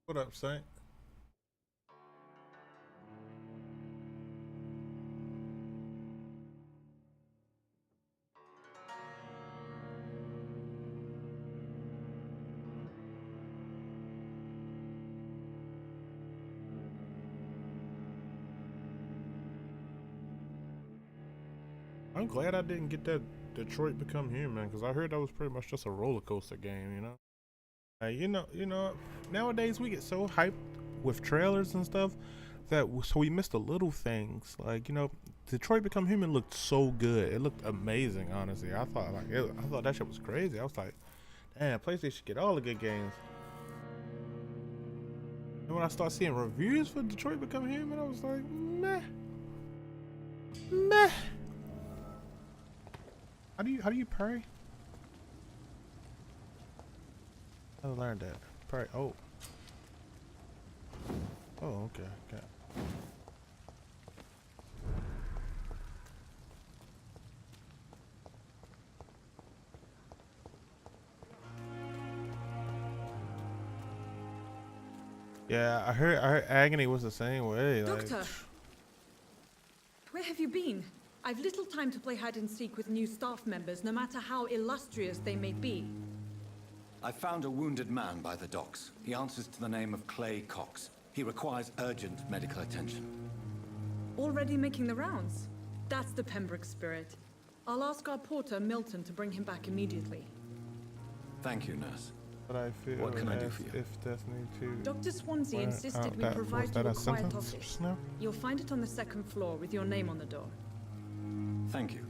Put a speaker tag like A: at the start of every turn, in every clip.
A: What up, Saint? I'm glad I didn't get that Detroit Become Human, because I heard that was pretty much just a roller coaster game, you know? Nowadays we get so hyped with trailers and stuff so we missed the little things. Like, Detroit Become Human looked so good. It looked amazing, honestly. I thought that shit was crazy. I was like, damn, PlayStation should get all the good games. And when I started seeing reviews for Detroit Become Human, I was like, meh. How do you pray? I learned that. Pray. Oh, okay. Yeah, I heard Agony was the same way.
B: Doctor, where have you been? I've little time to play hide and seek with new staff members, no matter how illustrious they may be.
C: I found a wounded man by the docks. He answers to the name of Clay Cox. He requires urgent medical attention.
B: Already making the rounds? That's the Pembroke spirit. I'll ask our porter, Milton, to bring him back immediately.
C: Thank you, nurse.
A: But I feel
C: what can I do for you?
A: If Destiny 2...
B: Dr. Swansea insisted we provide you a quiet office.
A: No?
B: You'll find it on the second floor with your name on the door.
C: Thank you.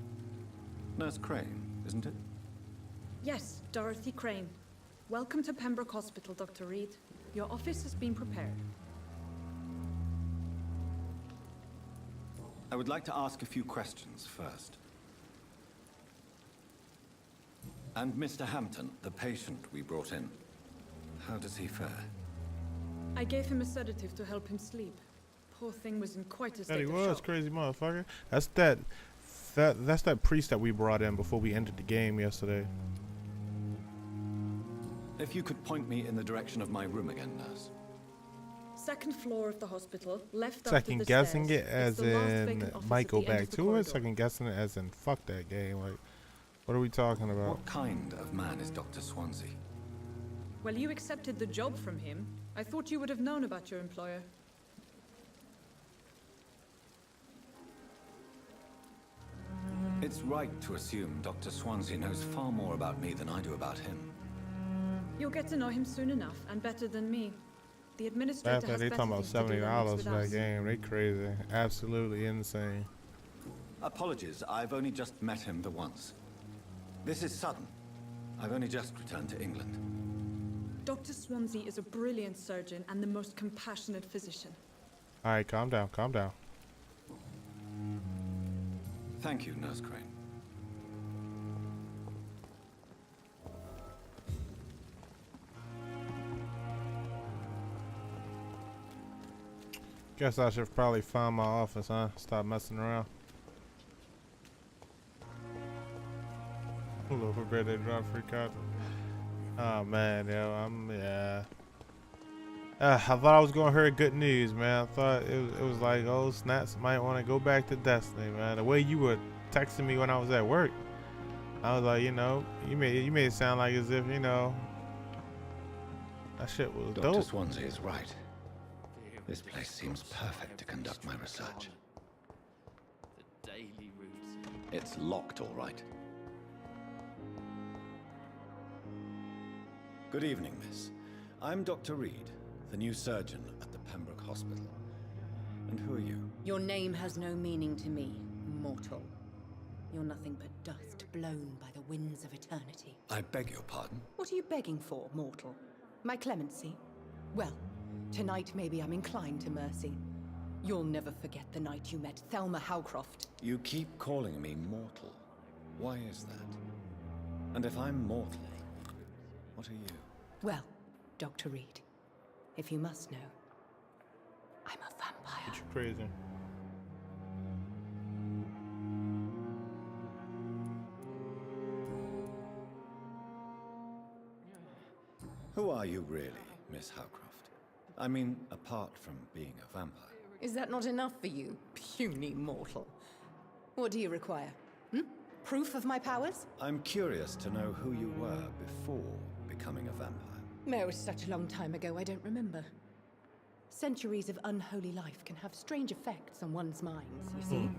C: Nurse Crane, isn't it?
B: Yes, Dorothy Crane. Welcome to Pembroke Hospital, Dr. Reed. Your office has been prepared.
C: I would like to ask a few questions first. And Mr. Hampton, the patient we brought in, how does he fare?
B: I gave him a sedative to help him sleep. Poor thing was in quite a state of shock.
A: He was, crazy motherfucker. That's that priest that we brought in before we entered the game yesterday.
C: If you could point me in the direction of my room again, nurse.
B: Second floor of the hospital, left after
A: Second
B: the
A: guessing
B: stairs.
A: it as in might go back to it. Second guessing it as in fuck that game. Like, what are we talking about?
C: What kind of man is Dr. Swansea?
B: Well, you accepted the job from him. I thought you would have known about your employer.
C: It's right to assume Dr. Swansea knows far more about me than I do about him.
B: You'll get to know him soon enough, and better than me. The administrator has
A: they talking about $70 for that game. They crazy. Absolutely insane.
C: Apologies, I've only just met him the once. This is sudden. I've only just returned to England.
B: Dr. Swansea is a brilliant surgeon and the most compassionate physician.
A: Alright, calm down, calm down.
C: Thank you, Nurse Crane.
A: Guess I should probably find my office, huh? Stop messing around. Little birthday drop free content. Oh man, yo, yeah. I thought I was gonna hear good news, man. I thought it was like, oh, Snaps might want to go back to Destiny, man. The way you were texting me when I was at work, I was like, you know, you made it sound like as if, you know, that shit was
C: Dr.
A: dope.
C: Swansea is right. This place seems perfect to conduct my research.
D: The daily routine.
C: It's locked, all right. Good evening, miss. I'm Dr. Reed, the new surgeon at the Pembroke Hospital. And who are you?
E: Your name has no meaning to me, mortal. You're nothing but dust blown by the winds of eternity.
C: I beg your pardon?
E: What are you begging for, mortal? My clemency? Well, tonight maybe I'm inclined to mercy. You'll never forget the night you met Thelma Howcroft.
C: You keep calling me mortal. Why is that? And if I'm mortal, what are you?
E: Well, Dr. Reed, if you must know, I'm a vampire.
A: You're crazy.
C: Who are you really, Miss Howcroft? I mean, apart from being a vampire.
E: Is that not enough for you, puny mortal? What do you require? Proof of my powers?
C: I'm curious to know who you were before becoming a vampire.
E: It was such a long time ago, I don't remember. Centuries of unholy life can have strange effects on one's minds, you see.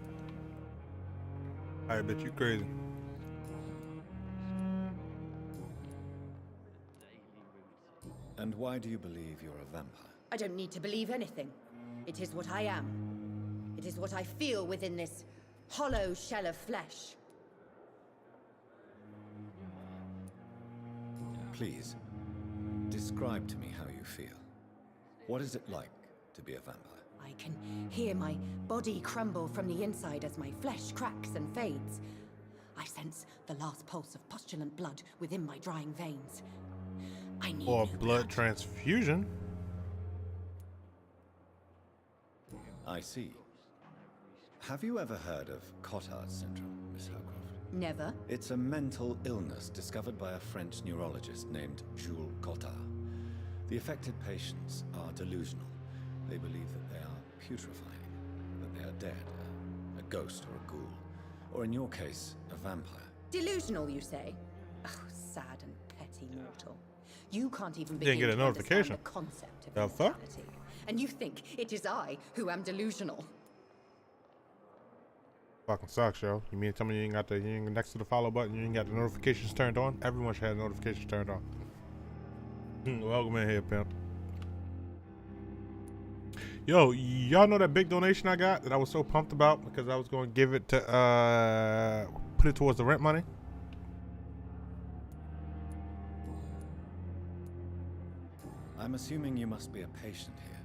A: I bet you crazy.
C: And why do you believe you're a vampire?
E: I don't need to believe anything. It is what I am. It is what I feel within this hollow shell of flesh.
C: Please, describe to me how you feel. What is it like to be a vampire?
E: I can hear my body crumble from the inside as my flesh cracks and fades. I sense the last pulse of postulant blood within my drying veins. I need
A: Or
E: new
A: blood transfusion.
C: I see. Have you ever heard of Cotard's syndrome, Miss Howcroft?
E: Never.
C: It's a mental illness discovered by a French neurologist named Jules Cotard. The affected patients are delusional. They believe that they are putrefying, that they are dead, a ghost or a ghoul, or in your case, a vampire.
E: Delusional, you say? Oh, sad and petty mortal. You can't even
A: Didn't
E: begin
A: get a
E: to understand
A: notification.
E: the concept of
A: The fuck?
E: immortality. And you think it is I who am delusional.
A: Fucking sucks, yo. You mean to tell me you ain't next to the follow button, you ain't got the notifications turned on? Everyone should have notifications turned on. Welcome in here, pimp. Yo, y'all know that big donation I got that I was so pumped about because I was going to give it to, put it towards the rent money?
C: I'm assuming you must be a patient here.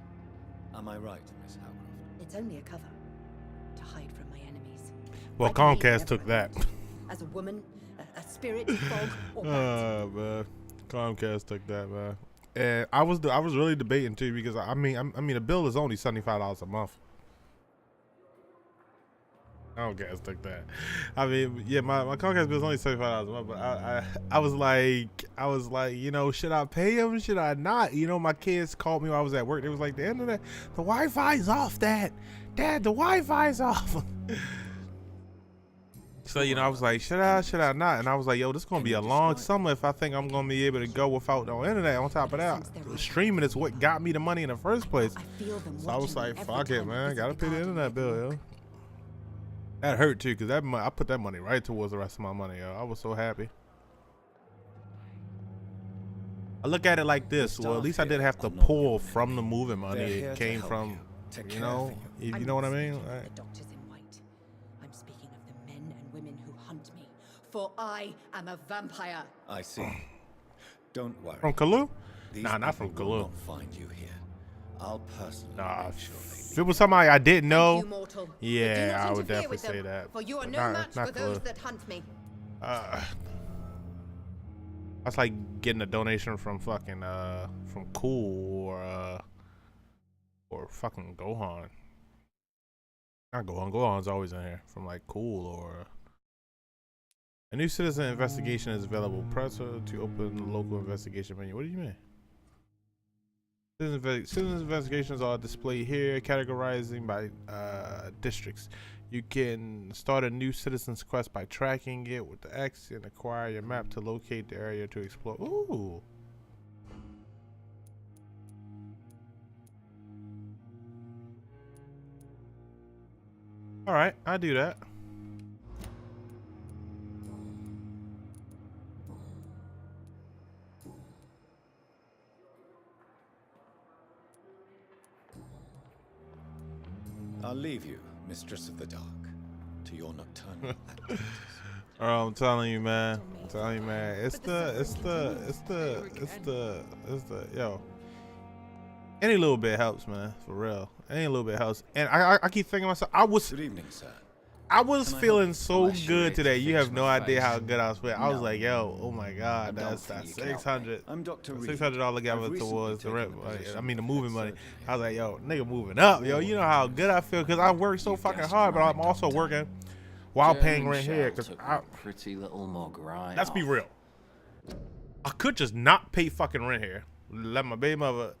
C: Am I right, Miss Howcroft?
E: It's only a cover to hide from my enemies.
A: Well,
E: I believe
A: Comcast
E: in
A: took that.
E: everyone. As a woman, a spirit, fog, or bat.
A: Man. Comcast took that, man. And I was really debating too because I mean the bill is only $75 a month. Comcast took that. I mean, yeah, my Comcast bill is only $75 a month, but I was like, you know, should I pay him? Should I not? You know, my kids called me while I was at work. They was like, the internet, the Wi-Fi's off, Dad, the Wi-Fi's off. So, you know, I was like, should I not? And I was like, yo, this is going to be a long summer if I think I'm going to be able to go without no internet. On top of that, streaming is what got me the money in the first place. So I was like, fuck it, man. Got to pay the internet bill, yo. That hurt, too, because I put that money right towards the rest of my money, yo. I was so happy. I look at it like this. Well, at least I didn't have to pull from the moving money. It came from, you know, if you know what I mean?
E: The doctors in white. I'm speaking of the men and women who hunt me. For I am a vampire.
C: I see. Don't worry.
A: From Kalu?
C: These
A: Nah, not from
C: people will
A: Kalu.
C: not find you here. I'll personally
A: Nah,
C: make sure they
A: if it was somebody I didn't know,
E: You, mortal. But do
A: yeah,
E: not
A: I would
E: interfere
A: definitely
E: with them,
A: say that.
E: For you are
A: But
E: no
A: not-
E: match
A: not
E: for those
A: Kalu.
E: that hunt me.
A: That's like getting a donation from fucking from Cool or fucking Gohan. Not Gohan. Gohan's always in here. From like Cool or A new citizen investigation is available. Press to open the local investigation menu. What do you mean? Citizen investigations are displayed here, categorizing by districts. You can start a new citizen's quest by tracking it with the X and acquire your map to locate the area to explore. Ooh. All right, I do that.
C: I'll leave you, Mistress of the Dark, to your nocturnal activities.
A: Oh, I'm telling you, man. I'm telling you, man. It's the yo. Any little bit helps, man. For real. Any little bit helps. And I keep thinking to myself,
C: Good evening, sir.
A: I was
C: Can I
A: feeling
C: help?
A: so
C: Unless you
A: good
C: need
A: today.
C: to
A: You
C: fix
A: have no
C: my
A: idea
C: face.
A: how good I was feeling. I was
C: No.
A: like, yo, oh my God,
C: I don't
A: that's
C: think you can help me.
A: 600.
C: I'm Dr. Reed.
A: $600 gave
C: I've
A: it
C: recently
A: towards the
C: taken
A: rent.
C: a position
A: I mean, the
C: of
A: moving
C: head
A: money.
C: surgeon
A: I was like, yo, nigga moving up, yo. You know how good I feel because I work so
C: You
A: fucking
C: guessed
A: hard, but
C: right,
A: I'm also
C: Doctor.
A: working while paying
D: German
A: rent here.
D: shell
A: Cause
D: took
A: I,
D: my pretty little mug right
A: let's be
D: off.
A: real. I could just not pay fucking rent here. Let my baby mother,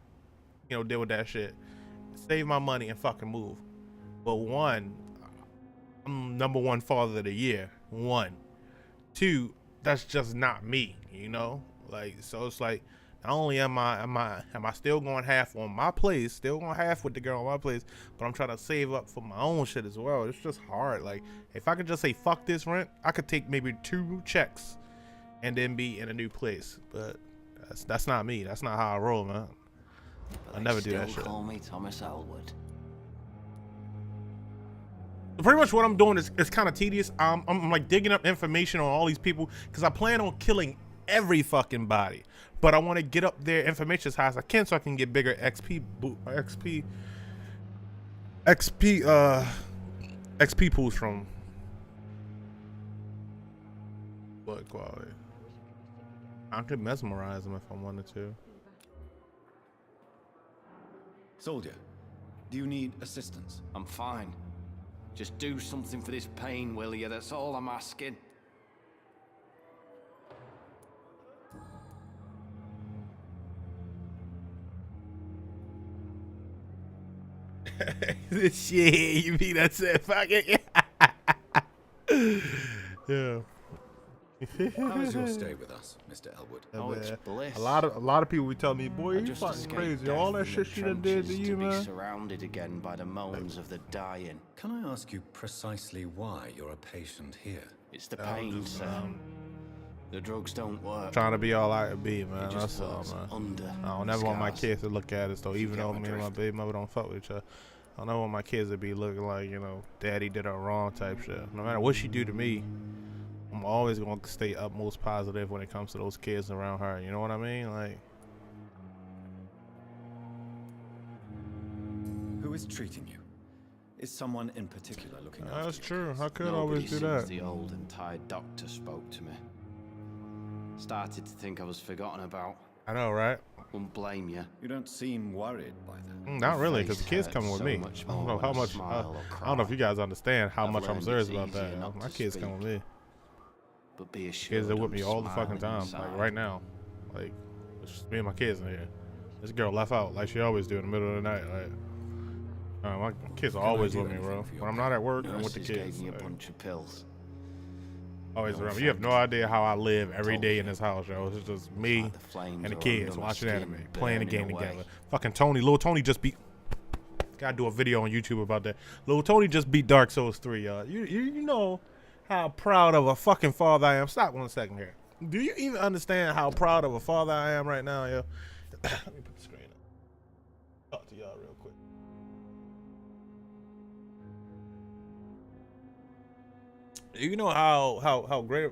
A: you know, deal with that shit. Save my money and fucking move. But one, I'm #1 father of the year. 1. 2, that's just not me, you know? Like, so it's like, not only am I still going half on my place, still going half with the girl on my place, but I'm trying to save up for my own shit as well. It's just hard. Like, if I could just say fuck this rent, I could take maybe 2 checks and then be in a new place. But that's not me. That's not how I roll, man.
D: But
A: I
D: they
A: never do that
D: still
A: shit.
D: call me Thomas Elwood.
A: Pretty much what I'm doing is kind of tedious. I'm like digging up information on all these people because I plan on killing every fucking body, but I want to get up their information as high as I can so I can get bigger XP pools from what quality. I could mesmerize them if I wanted to.
C: Soldier, do you need assistance?
D: I'm fine. Just do something for this pain, will you? That's all I'm asking.
A: Shit, you mean that's it? Fuck it. Yeah.
C: How was your stay with us, Mr. Elwood?
D: Oh, it's
A: Man,
D: bliss.
A: a lot of people be telling me, boy,
D: I
A: you
D: just
A: fucking
D: escaped
A: crazy.
D: death
A: All that
D: in
A: shit
D: the
A: she done did to
D: trenches
A: you,
D: be
A: man.
D: surrounded again by the moans of the dying.
C: Can I ask you precisely why you're a patient here?
D: It's the pain, sir. The drugs don't work.
A: Trying to be all I could be, man.
D: It just
A: That's all,
D: puts
A: man.
D: under.
A: I don't ever want my
D: scars.
A: kids to look at us, though. Even
C: get
A: though
C: my
A: me and my
C: drift?
A: baby mother don't fuck with each other. I don't ever want my kids to be looking like, you know, daddy did her wrong type shit. No matter what she do to me, I'm always going to stay utmost positive when it comes to those kids around her. You know what I mean? Like,
C: Who is treating you? Is someone in particular looking after you?
A: that's true. I could
D: Nobody
A: always do
D: since
A: that.
D: the old and tired doctor spoke to me. Started to think I was forgotten about.
A: I know, right?
D: Wouldn't blame you.
C: You don't seem worried by that.
A: Not really,
D: face
A: because the kids
D: hurts
A: coming with
D: so
A: me.
D: much
A: I don't
D: more
A: know
D: when
A: how
D: I
A: much.
D: smile or
A: I don't know if
D: cry.
A: you guys understand how
D: I've
A: much I'm
D: learned
A: serious
D: it's
A: about that.
D: easier not
A: My
D: to
A: kids come with
D: speak.
A: me.
D: But be assured
A: Kids are with
D: I'm
A: me all the fucking
D: smiling
A: time. Like
D: inside.
A: right now. Like, it's just me and my kids in here. This girl left out like she always do in the middle of the night. Like, my kids are
C: Can I
A: always
C: do
A: with me,
C: anything
A: bro.
C: for your
A: When I'm not at work, I'm with
D: Nurses
A: the
D: gave
A: kids.
D: me a
A: Like,
D: bunch of pills.
A: always
D: Your
A: around me. You have no idea how I live every
D: told
A: day
D: me.
A: in this house, yo. It's just me
D: Like the flames
A: and the
D: are
A: kids
D: under my
A: watching
D: skin,
A: anime, playing the game
D: burning away.
A: together. Fucking Tony, little Tony just beat. Gotta do a video on YouTube about that. Little Tony just beat Dark Souls 3, y'all. You know how proud of a fucking father I am. Stop 1 second here. Do you even understand how proud of a father I am right now, yo? Let me put the screen up. Talk to y'all real quick. You know how great.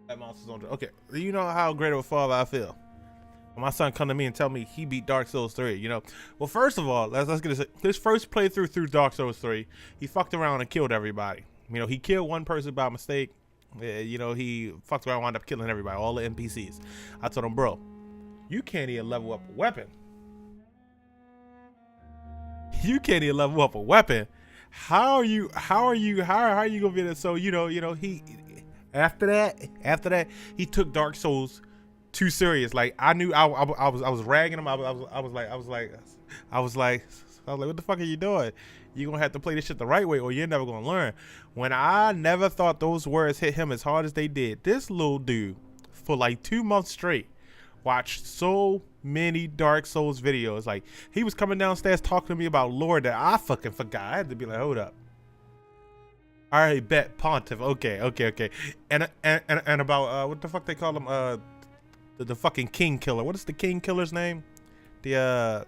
A: That monster's on. Okay, you know how great of a father I feel. When my son come to me and tell me he beat Dark Souls 3, you know. Well, first of all, let's get this. His first playthrough through Dark Souls 3, he fucked around and killed everybody. You know, he killed one person by mistake. You know, he fucked around and wound up killing everybody, all the NPCs. I told him, bro, You can't even level up a weapon. You can't even level up a weapon. How are you gonna be there? So he after that he took Dark Souls too serious. Like I knew I was ragging him. I was like, what the fuck are you doing? You're gonna have to play this shit the right way or you're never gonna learn. When I never thought those words hit him as hard as they did. This little dude for like 2 months straight watched so many Dark Souls videos. Like he was coming downstairs talking to me about lore that I fucking forgot. I had to be like, hold up. All right, bet Pontiff. Okay. And about what the fuck they call him? The fucking King Killer. What is the King Killer's name? The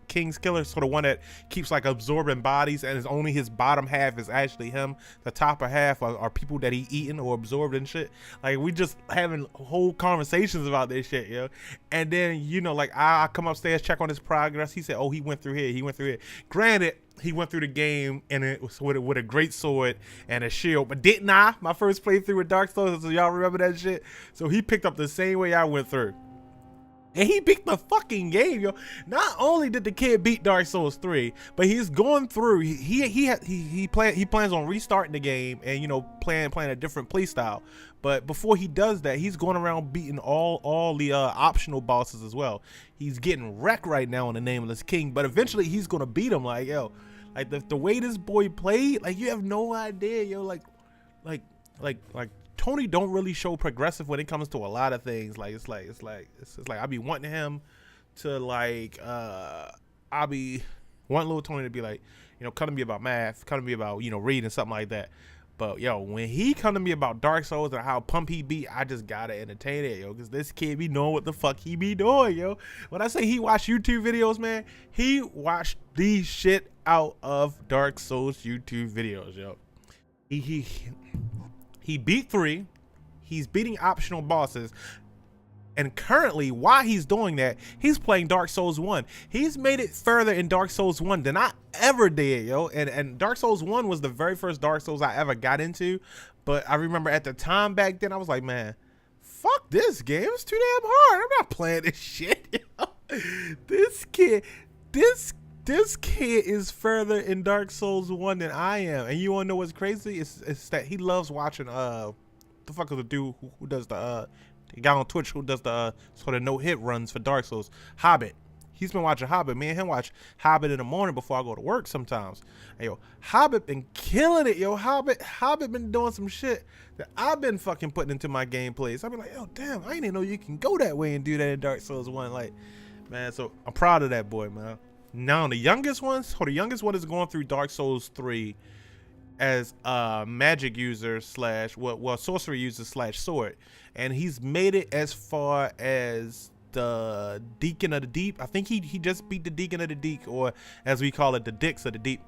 A: King's Killer, so the one that keeps like absorbing bodies and is only his bottom half is actually him. The top half are people that he eaten or absorbed and shit. Like we just having whole conversations about this shit, yo. And then like I come upstairs, check on his progress. He said, oh, he went through here. Granted, he went through the game and it was with a great sword and a shield, but didn't I? My first playthrough with Dark Souls, so y'all remember that shit? So he picked up the same way I went through. And he beat the fucking game, yo. Not only did the kid beat Dark Souls 3, but he's going through. He plans on restarting the game and playing a different play style. But before he does that, he's going around beating all the optional bosses as well. He's getting wrecked right now in the Nameless King, but eventually he's gonna beat him. Like the way this boy played, like you have no idea, yo. Like Tony don't really show progressive when it comes to a lot of things. Like it's like I be wanting him to I be wanting little Tony to be like, come to me about math, come to me about reading something like that. But yo, when he come to me about Dark Souls and how pumped he be, I just gotta entertain it, yo, because this kid be knowing what the fuck he be doing, yo. When I say he watched YouTube videos, man, he watched the shit out of Dark Souls YouTube videos, yo. He beat 3. He's beating optional bosses. And currently, while he's doing that, he's playing Dark Souls 1. He's made it further in Dark Souls 1 than I ever did, yo. And Dark Souls 1 was the very first Dark Souls I ever got into. But I remember at the time back then, I was like, man, fuck this game. It's too damn hard. I'm not playing this shit, yo. This kid is further in Dark Souls 1 than I am. And you wanna know what's crazy? It's that he loves watching the fuck is the dude who does the guy on Twitch who does the sort of no-hit runs for Dark Souls, Hobbit. He's been watching Hobbit. Me and him watch Hobbit in the morning before I go to work sometimes. And yo, Hobbit been killing it, yo. Hobbit been doing some shit that I've been fucking putting into my gameplays. I've been like, yo, damn, I didn't know you can go that way and do that in Dark Souls 1. Like, man, so I'm proud of that boy, man. Now the youngest one is going through Dark Souls 3 as a magic user / sorcery user / sword, and he's made it as far as the Deacon of the Deep. I think he just beat the Deacon of the Deep, or as we call it, the Dicks of the Deep.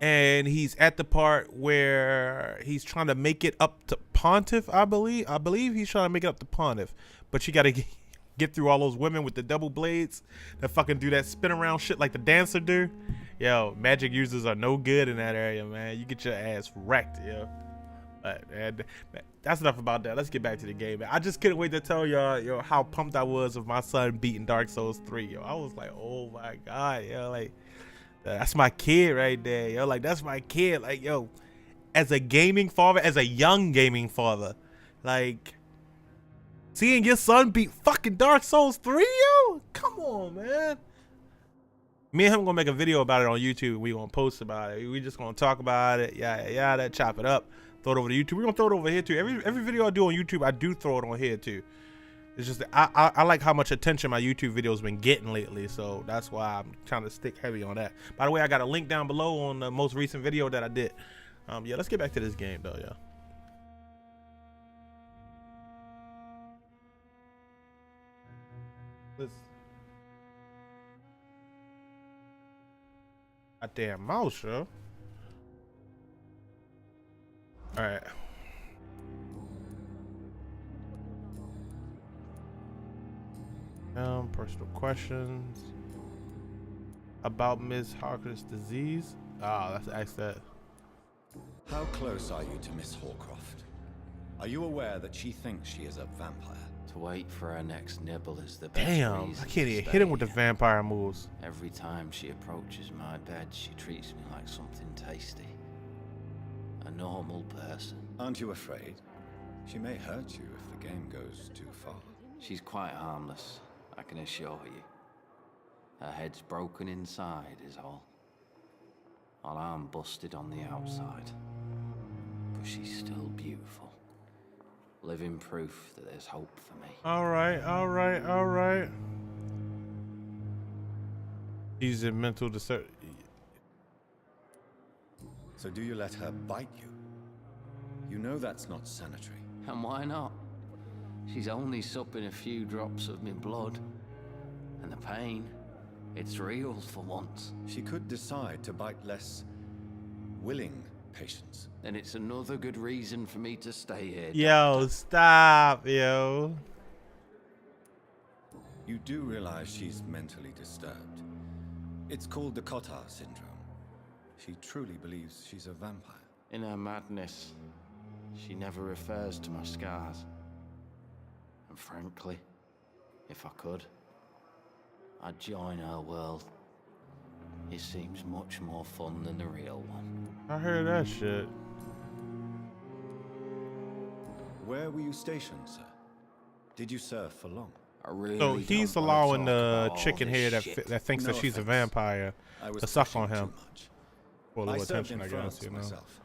A: And he's at the part where he's trying to make it up to Pontiff. I believe he's trying to make it up to Pontiff, but you gotta get through all those women with the double blades that fucking do that spin around shit like the dancer do. Yo, magic users are no good in that area, man. You get your ass wrecked, yo. But man, that's enough about that. Let's get back to the game, man. I just couldn't wait to tell y'all, yo, how pumped I was of my son beating Dark Souls 3, yo. I was like, oh my god, yo, like that's my kid right there, yo. Like that's my kid, like yo. As a gaming father, as a young gaming father, like seeing your son beat fucking Dark Souls 3, yo? Come on, man. Me and him gonna make a video about it on YouTube. We gonna post about it. We just gonna talk about it. Yeah, chop it up. Throw it over to YouTube. We gonna throw it over here too. Every video I do on YouTube, I do throw it on here too. It's just that I like how much attention my YouTube video's been getting lately, so that's why I'm trying to stick heavy on that. By the way, I got a link down below on the most recent video that I did. Yeah, let's get back to this game though, yeah. Goddamn mouse, yo. Alright. Personal questions about Ms. Harker's disease. Let's ask that.
C: How close are you to Miss Horcroft? Are you aware that she thinks she is a vampire?
D: To wait for her next nibble is the best
A: Damn,
D: reason
A: I can't
D: to
A: even
D: stay
A: hit him with the
D: here.
A: vampire moves.
D: Every time she approaches my bed, she treats me like something tasty. A normal person.
C: Aren't you afraid? She may hurt you if the game goes too far.
D: She's quite harmless, I can assure you. Her head's broken inside is all. While I'm busted on the outside. But she's still beautiful. Living proof that there's hope for me.
A: Alright. He's in mental disturbance.
C: So do you let her bite you? You know that's not sanitary.
D: And why not? She's only supping a few drops of my blood. And the pain, it's real for once.
C: She could decide to bite less willing patients.
D: Then it's another good reason for me to stay here.
A: Yo, stop, yo.
C: You do realize she's mentally disturbed. It's called the Cotard syndrome. She truly believes she's a vampire.
D: In her madness, she never refers to my scars. And frankly, if I could, I'd join her world. It seems much more fun than the real one.
A: I heard that shit.
C: Where were you stationed, sir? Did you serve for long?
D: I really
A: So he's
D: don't wanna
A: allowing
D: talk
A: the
D: about all
A: chicken
D: this
A: here
D: shit.
A: that thinks
C: No
A: that she's a
C: offense.
A: vampire
C: I was
A: to suck
C: pushing
A: on him.
C: too much.
A: For a
C: I
A: little
C: served
A: attention,
C: in
A: I
C: France
A: guess, you know.
C: myself.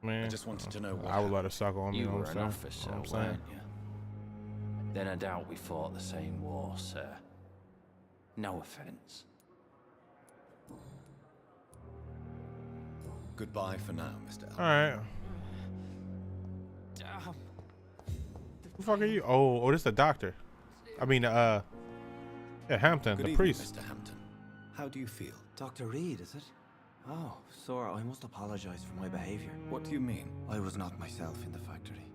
A: Man,
C: I just wanted to know what
A: I would let her suck on me,
D: You
A: you know
D: were
A: what
D: an
A: I'm saying?
D: officer,
A: You know what I'm saying?
D: weren't you? Then I doubt we fought the same war, sir. No offense.
C: Goodbye for now, Mr. Elmer.
A: Alright. Who the fuck are you? Oh, this is the doctor. I mean, yeah, Hampton,
C: Good
A: the
C: evening,
A: priest.
C: Mr. Hampton. How do you feel?
F: Dr. Reed, is it? Oh, sir, I must apologize for my behavior.
C: What do you mean?
F: I was not myself in the factory.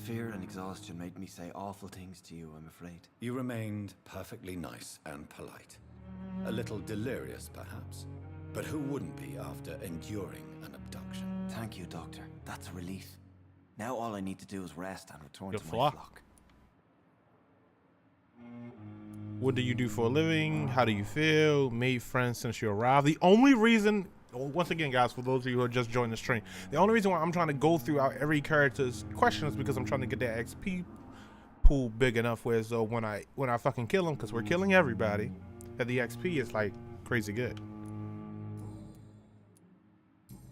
F: Fear and exhaustion made me say awful things to you, I'm afraid.
C: You remained perfectly nice and polite. A little delirious, perhaps. But who wouldn't be after enduring an abduction?
F: Thank you, Doctor. That's a relief. Now all I need to do is rest and return
A: Your
F: to
A: flock.
F: my flock.
A: What do you do for a living? How do you feel? Made friends since you arrived. The only reason, once again, guys, for those of you who are just joining the stream, the only reason why I'm trying to go through every character's question is because I'm trying to get that XP pool big enough where so when I fucking kill him, because we're killing everybody, that the XP is like crazy good.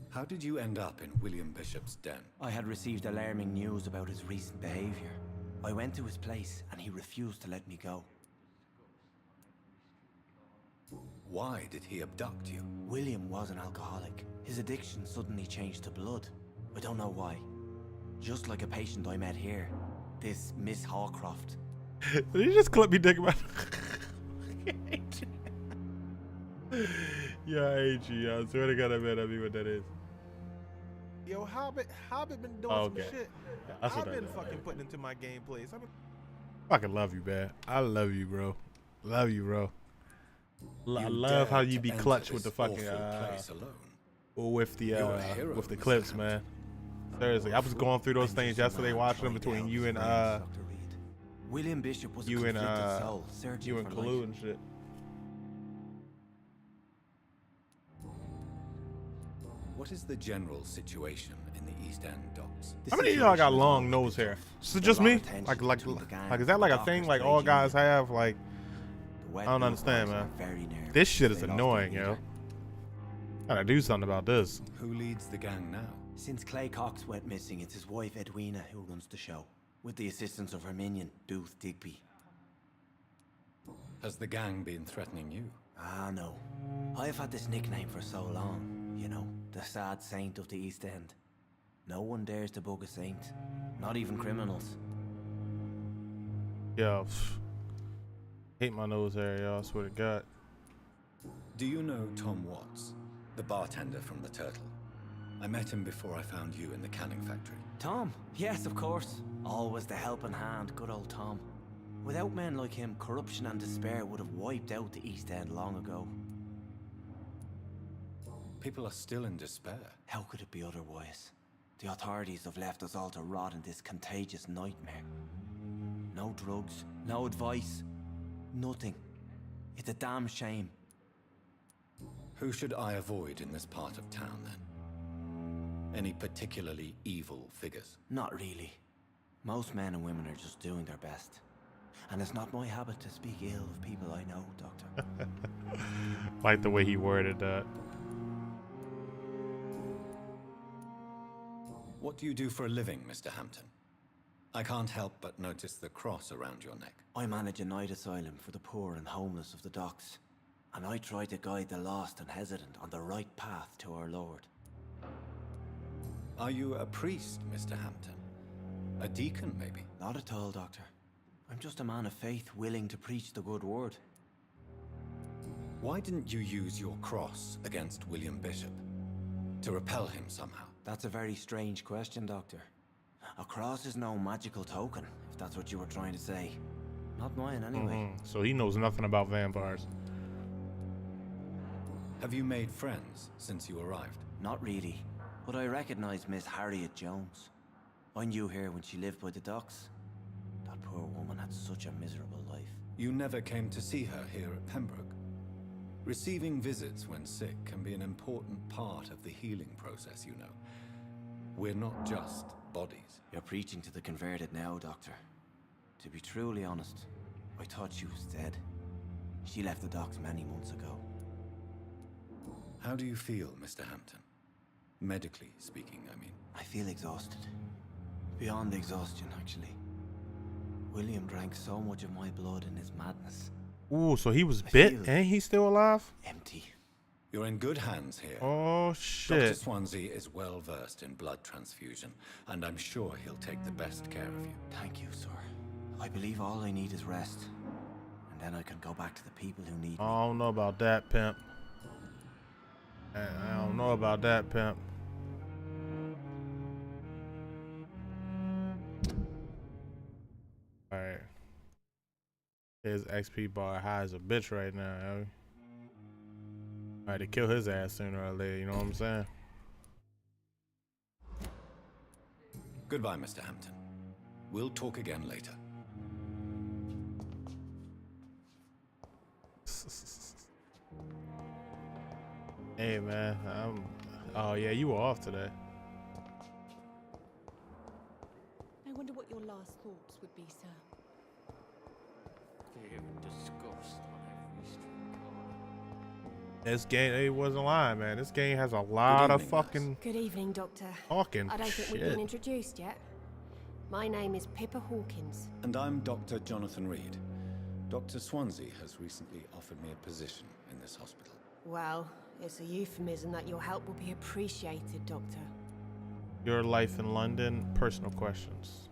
C: How did you end up in William Bishop's den?
F: I had received alarming news about his recent behavior. I went to his place and he refused to let me go.
C: Why did he abduct you?
F: William was an alcoholic. His addiction suddenly changed to blood. I don't know why. Just like a patient I met here. This Miss Hawcroft.
A: Did you just clip me dick about Yeah, I hate you. I swear to God, I bet I mean what that is. Yo, Hobbit been doing some shit.
G: That's what
A: I've
G: that
A: been
G: is.
A: fucking putting into my gameplays. Fucking love you, man. I love you, bro. Love you, bro. I
C: You
A: love how
C: dared
A: you
C: to
A: be
C: enter
A: clutch with the
C: this
A: fucking
C: awful place alone.
A: with
C: You're a hero,
A: the
C: Mr.
A: clips,
C: Hampton.
A: man. Seriously, I was going through those things yesterday, watching them between you and
F: Dr. Reed. William Bishop was
A: you
F: a
A: and
F: conflicted soul, searching
A: you and
F: for
A: Kalu
F: light.
A: and shit.
C: What is the general situation in the East End docks?
F: The
A: How many of y'all got
F: situation is
A: long
F: always
A: nose
F: been
A: hair?
F: tough.
A: Is it
F: There's
A: just
F: a lot
A: me?
F: of tension
A: Like
F: between the gang
A: is that like a
F: and
A: thing?
F: Doctors
A: Like all
F: Trade
A: guys
F: Union.
A: have? Like
F: The wet
A: I don't
F: blue
A: understand,
F: boys
A: man.
F: are very nervous.
A: this shit is
F: They lost
A: annoying,
F: their
A: yo.
F: leader.
A: Gotta do something about this.
C: Who leads the gang now?
F: Since Clay Cox went missing, it's his wife Edwina who runs the show, with the assistance of her minion, Booth Digby.
C: Has the gang been threatening you?
F: Ah, no. I've had this nickname for so long, you know, the sad saint of the East End. No one dares to bug a saint, not even criminals.
A: Yo, hate my nose hair, y'all. I swear to God.
C: Do you know Tom Watts, the bartender from the Turtle? I met him before I found you in the canning factory.
F: Tom? Yes, of course. Always the helping hand, good old Tom. Without men like him, corruption and despair would have wiped out the East End long ago.
C: People are still in despair.
F: How could it be otherwise? The authorities have left us all to rot in this contagious nightmare. No drugs, no advice, nothing. It's a damn shame.
C: Who should I avoid in this part of town, then? Any particularly evil figures?
F: Not really. Most men and women are just doing their best. And it's not my habit to speak ill of people I know, Doctor.
A: Like the way he worded that.
C: What do you do for a living, Mr. Hampton? I can't help but notice the cross around your neck.
F: I manage a night asylum for the poor and homeless of the docks. And I try to guide the lost and hesitant on the right path to our Lord.
C: Are you a priest, Mr. Hampton? A deacon, maybe?
F: Not at all, Doctor. I'm just a man of faith willing to preach the good word.
C: Why didn't you use your cross against William Bishop? To repel him somehow?
F: That's a very strange question, Doctor. A cross is no magical token, if that's what you were trying to say. Not mine, anyway.
A: So he knows nothing about vampires.
C: Have you made friends since you arrived?
F: Not really, but I recognize Miss Harriet Jones. I knew her when she lived by the docks. That poor woman had such a miserable life.
C: You never came to see her here at Pembroke? Receiving visits when sick can be an important part of the healing process, you know. We're not just bodies.
F: You're preaching to the converted now, Doctor. To be truly honest, I thought she was dead. She left the docks many months ago.
C: How do you feel, Mr. Hampton? Medically speaking, I mean.
F: I feel exhausted. Beyond exhaustion, actually. William drank so much of my blood in his madness.
A: Ooh, so he was bit and he's still alive?
F: Empty.
C: You're in good hands here.
A: Oh, shit.
C: Dr. Swansea is well versed in blood transfusion, and I'm sure he'll take the best care of you.
F: Thank you, sir. I believe all I need is rest. And then I can go back to the people who need me.
A: I don't know about that, pimp. I don't know about that, pimp. Alright. His XP bar high as a bitch right now, yo. Alright, to kill his ass sooner or later, you know what I'm saying?
C: Goodbye, Mr. Hampton. We'll talk again later.
A: Hey, man. Oh, yeah, you were off today.
E: I wonder what your last thoughts would be, sir.
D: Disgust on every street corner.
A: This game, he wasn't lying, man. This game has a lot of
C: evening,
A: fucking
G: Good evening, Doctor.
A: talking
G: I don't think we've
A: shit.
G: been introduced yet. My name is Pippa Hawkins.
C: And I'm Dr. Jonathan Reed. Dr. Swansea has recently offered me a position in this hospital.
G: Well, it's a euphemism that your help will be appreciated, Doctor.
A: Your life in London, personal questions.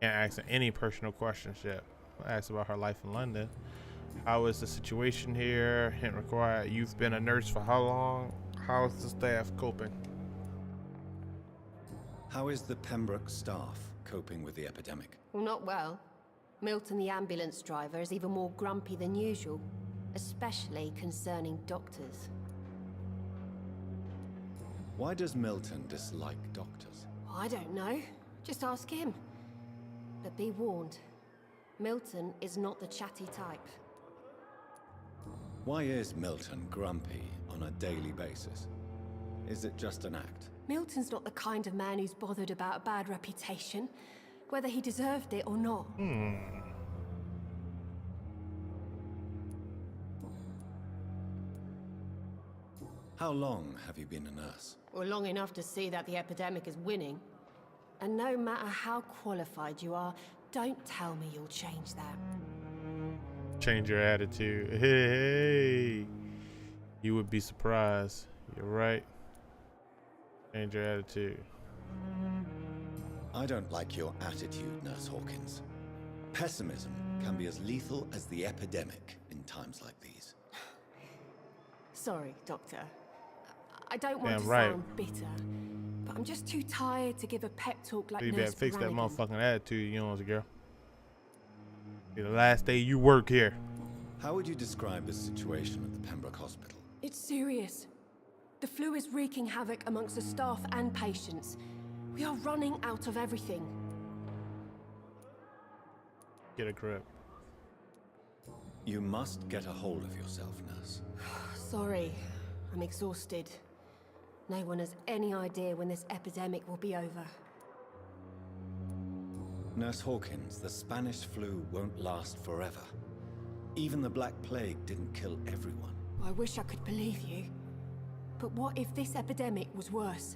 A: Can't ask any personal questions yet. I asked about her life in London. How is the situation here? Hint required. You've been a nurse for how long? How is the staff coping?
C: How is the Pembroke staff coping with the epidemic?
G: Well, not well. Milton, the ambulance driver, is even more grumpy than usual, especially concerning doctors.
C: Why does Milton dislike doctors?
G: I don't know. Just ask him. But be warned, Milton is not the chatty type.
C: Why is Milton grumpy on a daily basis? Is it just an act?
G: Milton's not the kind of man who's bothered about a bad reputation, whether he deserved it or not.
C: How long have you been a nurse?
G: Well, long enough to see that the epidemic is winning. And no matter how qualified you are, don't tell me you'll change that.
A: Change your attitude. Hey. You would be surprised. You're right. Change your attitude.
C: I don't like your attitude, Nurse Hawkins. Pessimism can be as lethal as the epidemic in times like these.
G: Sorry, Doctor. I don't want
A: Damn
G: to
A: right.
G: sound bitter, but I'm just too tired to give a pep talk like
A: You better
G: Nurse
A: fix that
G: Brannigan.
A: motherfucking attitude, you know, girl. Be the last day you work here.
C: How would you describe the situation at the Pembroke Hospital?
G: It's serious. The flu is wreaking havoc amongst the staff and patients. We are running out of everything.
A: Get a grip.
C: You must get a hold of yourself, nurse.
G: Sorry, I'm exhausted. No one has any idea when this epidemic will be over.
C: Nurse Hawkins, the Spanish flu won't last forever. Even the Black Plague didn't kill everyone.
G: I wish I could believe you. But what if this epidemic was worse?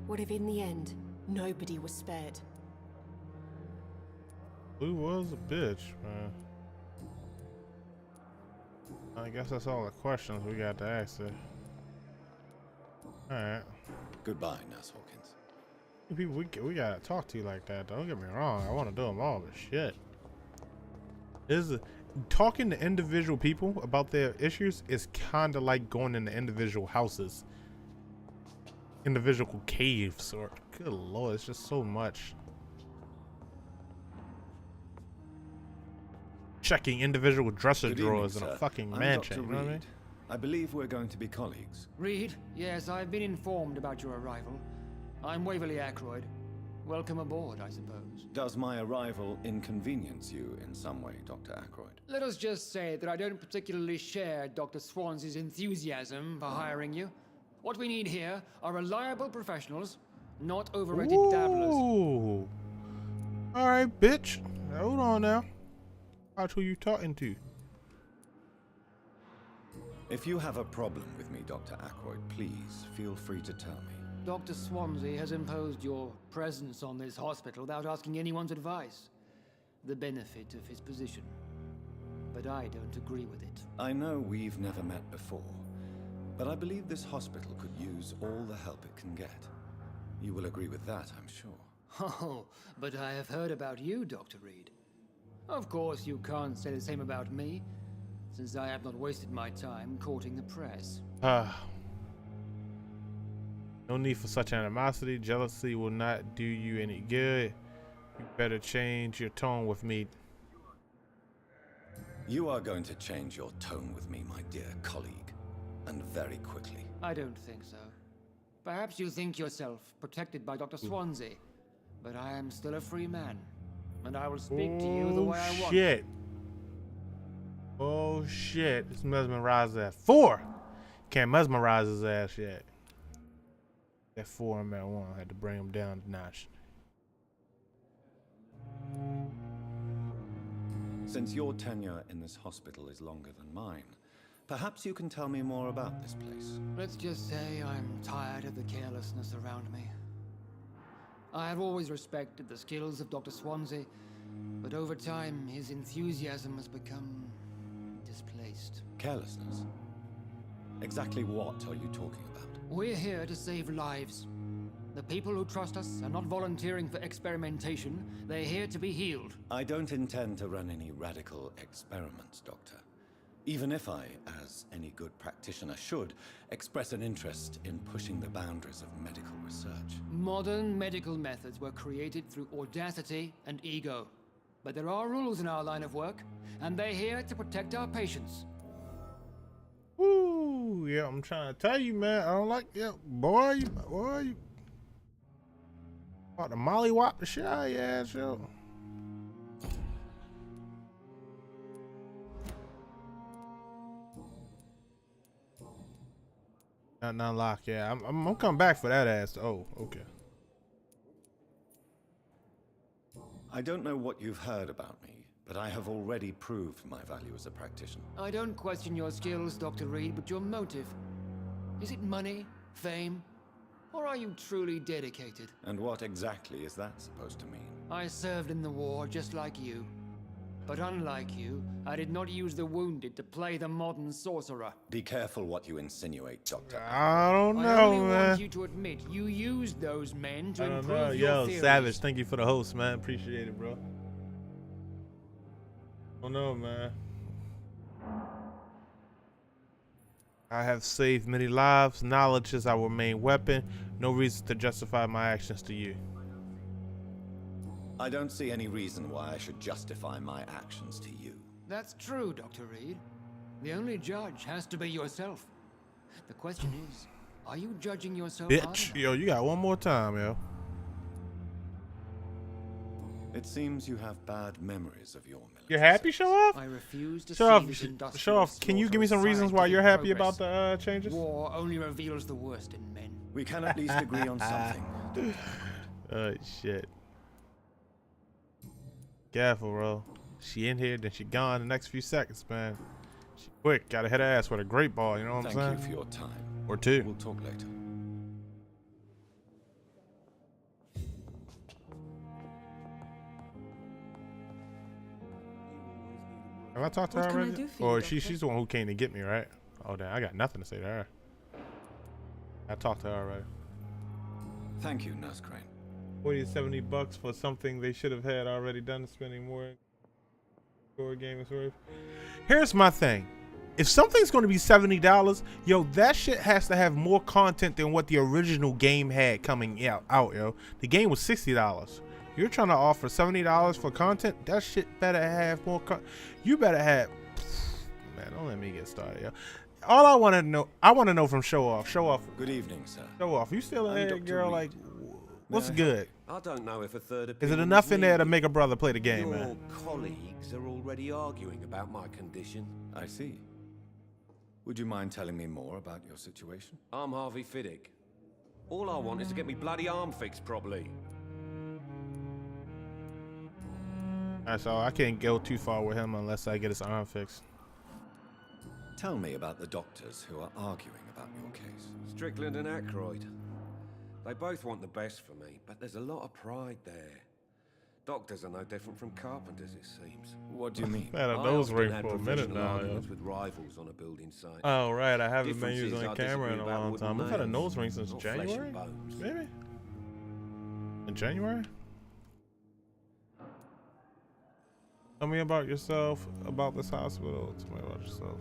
G: What if in the end, nobody was spared?
A: Who was a bitch, man? I guess that's all the questions we got to ask her. Alright.
C: Goodbye, Nurse Hawkins.
A: People, we gotta talk to you like that. Don't get me wrong. I want to do them all, but shit. Talking to individual people about their issues is kind of like going into individual houses, individual caves, or good lord, it's just so much. Checking individual dresser
C: Good
A: drawers
C: evening,
A: in a
C: sir.
A: fucking
C: I'm
A: mansion.
C: Dr.
A: You know what I mean?
C: Reed. I believe we're going to be colleagues.
H: Reed, yes, I've been informed about your arrival. I'm Waverly Ackroyd. Welcome aboard, I suppose.
C: Does my arrival inconvenience you in some way, Dr. Ackroyd?
H: Let us just say that I don't particularly share Dr. Swansey's enthusiasm for hiring you. What we need here are reliable professionals, not overrated dabblers.
A: Ooh. All right, bitch. Hold on now. Watch who you talking to.
C: If you have a problem with me, Dr. Ackroyd, please feel free to tell me.
H: Dr. Swansey has imposed your presence on this hospital without asking anyone's advice. The benefit of his position. But I don't agree with it.
C: I know we've never met before, but I believe this hospital could use all the help it can get. You will agree with that, I'm sure.
H: Oh, but I have heard about you, Dr. Reed. Of course, you can't say the same about me, since I have not wasted my time courting the press.
A: No need for such animosity. Jealousy will not do you any good. You better change your tone with me.
C: You are going to change your tone with me, my dear colleague, and very quickly.
H: I don't think so. Perhaps you think yourself protected by Dr. Swansey, but I am still a free man, and I will speak to you the way I want.
A: Shit. Oh shit. It's mesmerized at 4. Can't mesmerize his ass yet. At 4, I'm at 1. I had to bring him down a notch.
C: Since your tenure in this hospital is longer than mine, perhaps you can tell me more about this place.
H: Let's just say I'm tired of the carelessness around me. I have always respected the skills of Dr. Swansey, but over time his enthusiasm has become displaced.
C: Carelessness? Exactly what are you talking about?
H: We're here to save lives. The people who trust us are not volunteering for experimentation. They're here to be healed.
C: I don't intend to run any radical experiments, Doctor. Even if I, as any good practitioner should, express an interest in pushing the boundaries of medical research.
H: Modern medical methods were created through audacity and ego. But there are rules in our line of work, and they're here to protect our patients.
A: Woo! Yeah, I'm trying to tell you, man. I don't like boy. You about to mollywop the shit out of your ass, yo. Not unlocked. Yeah, I'm gonna come back for that ass. Oh, okay.
C: I don't know what you've heard about me, but I have already proved my value as a practitioner.
H: I don't question your skills, Dr. Reed, but your motive. Is it money, fame, or are you truly dedicated?
C: And what exactly is that supposed to mean?
H: I served in the war just like you. But unlike you, I did not use the wounded to play the modern sorcerer.
C: Be careful what you insinuate, Doctor.
A: I don't
H: I
A: know,
H: only
A: man.
H: want you to admit you used those men to
A: I don't
H: improve
A: know.
H: your
A: Yo,
H: theories.
A: Savage, thank you for the host, man. Appreciate it, bro. I don't know, man. I have saved many lives. Knowledge is our main weapon. No reason to justify my actions to you.
C: I don't see any reason why I should justify my actions to you.
H: That's true, Dr. Reed. The only judge has to be yourself. The question is, are you judging yourself hard
A: Bitch.
H: enough?
A: Yo, you got one more time, yo.
C: It seems you have bad memories of your military.
A: You're happy,
C: service.
A: show off?
H: I refuse to
A: Show
H: see
A: off,
H: this industrial
A: show off. Can you give me
H: slaughter
A: some
H: of
A: reasons why you're happy
H: scientific
A: about the changes?
H: War only reveals the worst in men.
C: We can at least agree on something.
A: Oh shit. Careful, bro. She in here, then she gone the next few seconds, man. She quick, gotta hit her ass with a great ball, you know what I'm saying?
C: Thank you for your time.
A: Or two.
C: We'll talk later.
A: Have I talked to
B: What
A: her
B: can I
A: already?
B: do for you,
A: Or
B: Doctor?
A: she's the one who came to get me, right? Oh damn, I got nothing to say to her. I talked to her already.
C: Thank you, Nurse Crane.
A: 40 to 70 bucks for something they should have had already done, spending more for game is worth. Here's my thing. If something's going to be $70, yo, that shit has to have more content than what the original game had coming out, yo. The game was $60. You're trying to offer $70 for content? That shit better have more you better have... Man, don't let me get started, yo. All I want to know from Show Off. Show Off.
C: Good evening, sir.
A: Show Off. You still in
C: I'm
A: there,
C: Dr.
A: girl?
C: Reed.
A: Like, what's
C: May I
A: good?
I: I don't know if a third
A: Is
I: opinion
A: it enough in there to
I: needed.
A: make a brother play the game,
I: Your
A: man?
I: colleagues are already arguing about my condition.
C: I see. Would you mind telling me more about your situation?
I: I'm Harvey Fiddick. All I want is to get me bloody arm fixed properly.
A: So I can't go too far with him unless I get his arm fixed.
C: Tell me about the doctors who are arguing about your case.
I: Strickland and Aykroyd. They both want the best for me, but there's a lot of pride there. Doctors are no different from carpenters, it seems.
C: What do you mean?
A: Had a
I: I
A: nose
I: often
A: ring
I: had
A: for a minute
I: professional
A: now, yo.
I: arguments with rivals on a building site.
A: Oh, right. I haven't been
I: Difference
A: using
I: is
A: a
I: I
A: camera in
I: disagree
A: a
I: about
A: long
I: wooden
A: time. I've had a
I: nails,
A: nose ring since
I: not flesh and
A: January?
I: bones.
A: Maybe? In January? Tell me about yourself, about this hospital. Tell me about yourself.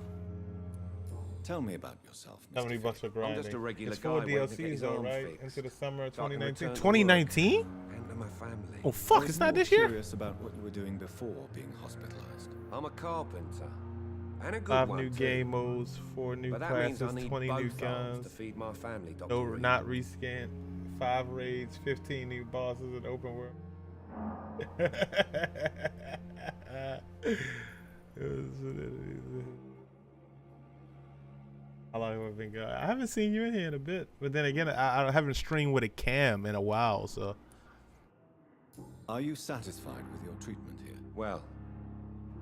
C: Tell me about yourself, Mr.
A: 70 bucks for
I: I'm
A: grinding.
I: just a regular
A: It's
I: guy
A: 4
I: waiting to get
A: DLCs
I: his
A: though,
I: arm
A: right?
I: fixed.
A: Into the summer of
I: So I can
A: 2019.
I: return to
A: 2019?
I: work and to my family.
A: Oh fuck,
C: I was
A: it's not
C: more
A: this year?
C: curious about what you were doing before being hospitalized.
I: I'm a carpenter. And a good
A: 5
I: one
A: new
I: too.
A: game modes, 4 new
I: But that means I
A: classes,
I: need
A: 20
I: both
A: new
I: arms
A: guns.
I: to feed my family, Dr.
A: No,
I: Reed.
A: not rescan. 5 raids, 15 new bosses in open world. How long have I been going? I haven't seen you in here in a bit. But then again, I haven't streamed with a cam in a while, so.
C: Are you satisfied with your treatment here?
I: Well,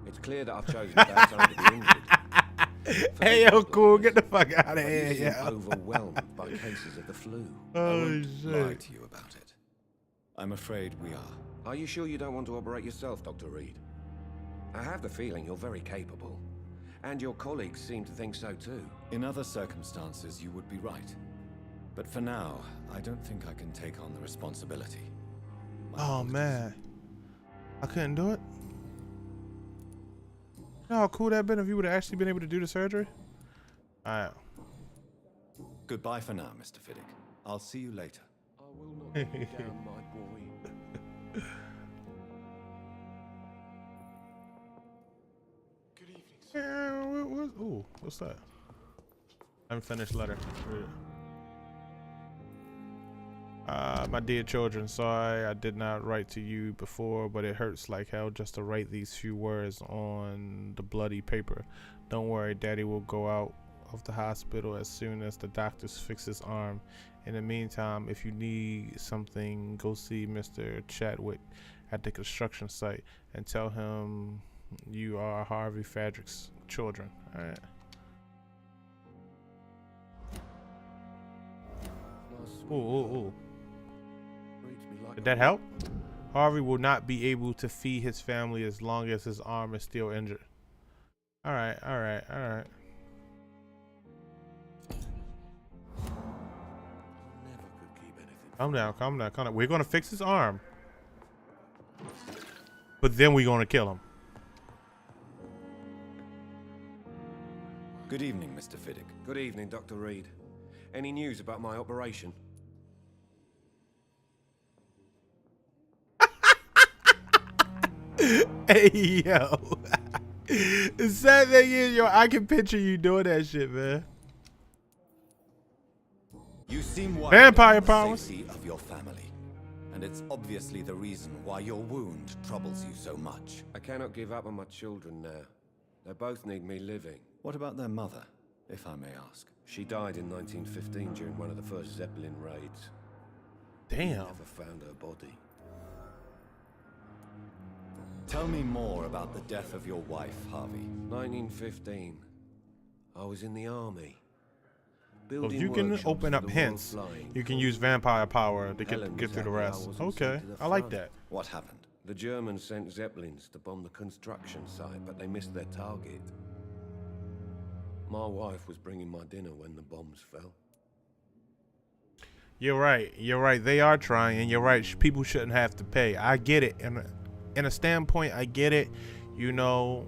I: it's clear that I've chosen a bad time to be injured.
A: Hey, yo, cool. Get the fuck out of
I: But
A: here,
I: you seem
A: yo.
I: overwhelmed by cases of the flu.
C: I
A: Oh,
C: won't lie
A: shit.
C: to you about it. I'm afraid we are.
I: Are you sure you don't want to operate yourself, Dr. Reed? I have the feeling you're very capable. And your colleagues seem to think so too.
C: In other circumstances, you would be right. But for now, I don't think I can take on the responsibility. My
A: Oh,
C: apologies.
A: man. I couldn't do it. You know how cool that been if you would have actually been able to do the surgery? Alright.
C: Goodbye for now, Mr. Fiddick. I'll see you later.
I: I will not let you down, my boy.
J: Good evening, sir.
A: Yeah, ooh, what's that? Unfinished letter. Read it. My dear children, sorry I did not write to you before, but it hurts like hell just to write these few words on the bloody paper. Don't worry, Daddy will go out of the hospital as soon as the doctors fix his arm. In the meantime, if you need something, go see Mr. Chadwick at the construction site and tell him you are Harvey Fadrick's children. All right. Ooh. Did that help? Harvey will not be able to feed his family as long as his arm is still injured. All right. Calm down. We're gonna fix his arm, but then we're gonna kill him.
C: Good evening, Mr. Fiddick.
I: Good evening, Dr. Reed. Any news about my operation?
A: Hey, yo. The sad thing is, yo, I can picture you doing that shit, man.
C: You seem worried
A: Vampire
C: about the
A: powers.
C: safety of your family. And and it's obviously the reason why your wound troubles you so much.
I: I cannot give up on my children now. They both need me living.
C: What about their mother, if I may ask?
I: She died in 1915 during one of the first Zeppelin raids.
A: Damn.
I: Never found her body.
C: Tell me more about the death of your wife, Harvey.
I: 1915. I was in the army.
A: So if you can open up hints, you can use vampire power to get through the rest. Okay, I like that.
C: What happened?
I: The Germans sent Zeppelins to bomb the construction site, but they missed their target. My wife was bringing my dinner when the bombs fell.
A: You're right. You're right. They are trying, and you're right. People shouldn't have to pay. I get it. And in a standpoint, I get it. You know,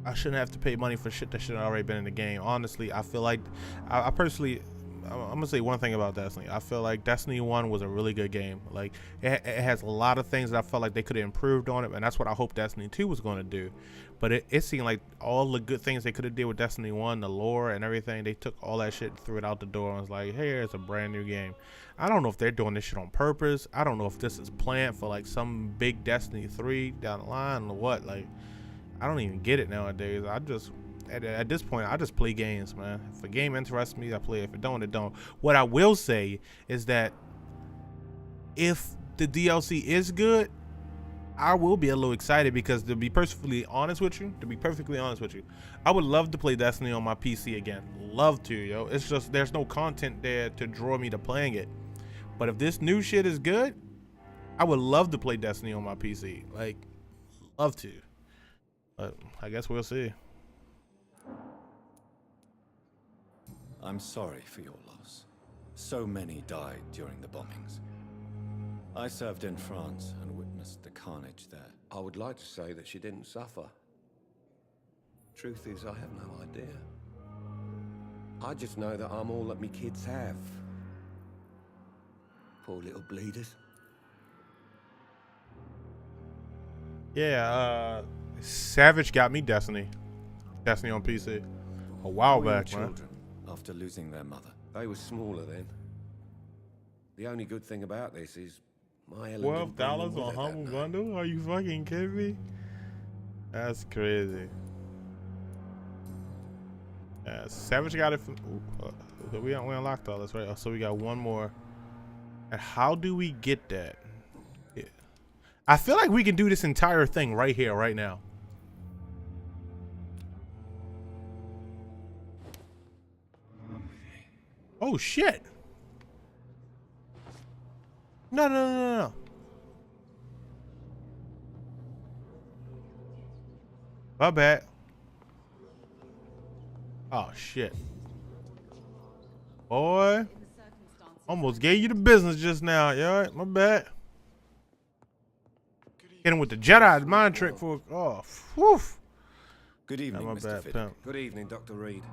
A: I shouldn't have to pay money for shit that should have already been in the game. Honestly, I feel like I personally, I'm gonna say one thing about Destiny. I feel like Destiny 1 was a really good game. Like it has a lot of things that I felt like they could have improved on it, and that's what I hope Destiny 2 was going to do. But it seemed like all the good things they could have did with Destiny 1, the lore and everything, they took all that shit and threw it out the door and was like, hey, here's a brand new game. I don't know if they're doing this shit on purpose. I don't know if this is planned for like some big Destiny 3 down the line or what. Like, I don't even get it nowadays. I just, at this point, I just play games, man. If a game interests me, I play it. If it don't, it don't. What I will say is that if the DLC is good, I will be a little excited, because to be perfectly honest with you, I would love to play Destiny on my PC again. Love to, yo. It's just there's no content there to draw me to playing it. But if this new shit is good, I would love to play Destiny on my PC. Like, love to. But I guess we'll see.
C: I'm sorry for your loss. So many died during the bombings. I served in France and witnessed the carnage there.
I: I would like to say that she didn't suffer. Truth is, I have no idea. I just know that I'm all that me kids have. Poor little bleeders.
A: Yeah, Savage got me Destiny on PC a while back, man.
C: Children, after losing their mother.
I: They were smaller then. The only good thing about this is my Ellen
A: $12 on Humble Bundle? Are you fucking kidding me? That's crazy. Yeah, Savage got it from. We unlocked all this, right? So we got one more. And how do we get that? Yeah. I feel like we can do this entire thing right here, right now. Oh shit! No. My bad. Oh shit. Boy. Almost gave you the business just now. You alright? My bad. Hit him with the Jedi mind trick for. Oh, whew.
C: Good evening, Mr. Fiddick.
I: Good evening, Dr. Reed.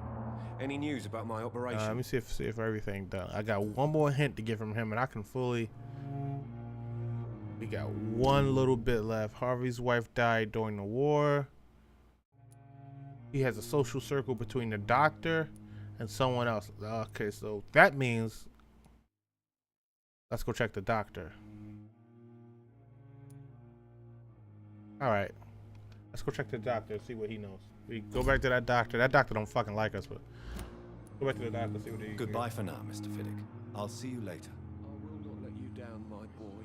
I: Any news about my operation?
A: Let me see if everything done. I got one more hint to get from him, and I can fully. We got one little bit left. Harvey's wife died during the war. He has a social circle between the doctor and someone else. Okay, so that means let's go check the doctor. All right, let's go check the doctor and see what he knows. We go back to that doctor. That doctor don't fucking like us, but go back to the doctor, see what he.
C: Goodbye for now, Mr. Fiddick. I'll see you later.
I: I will not let you down, my boy.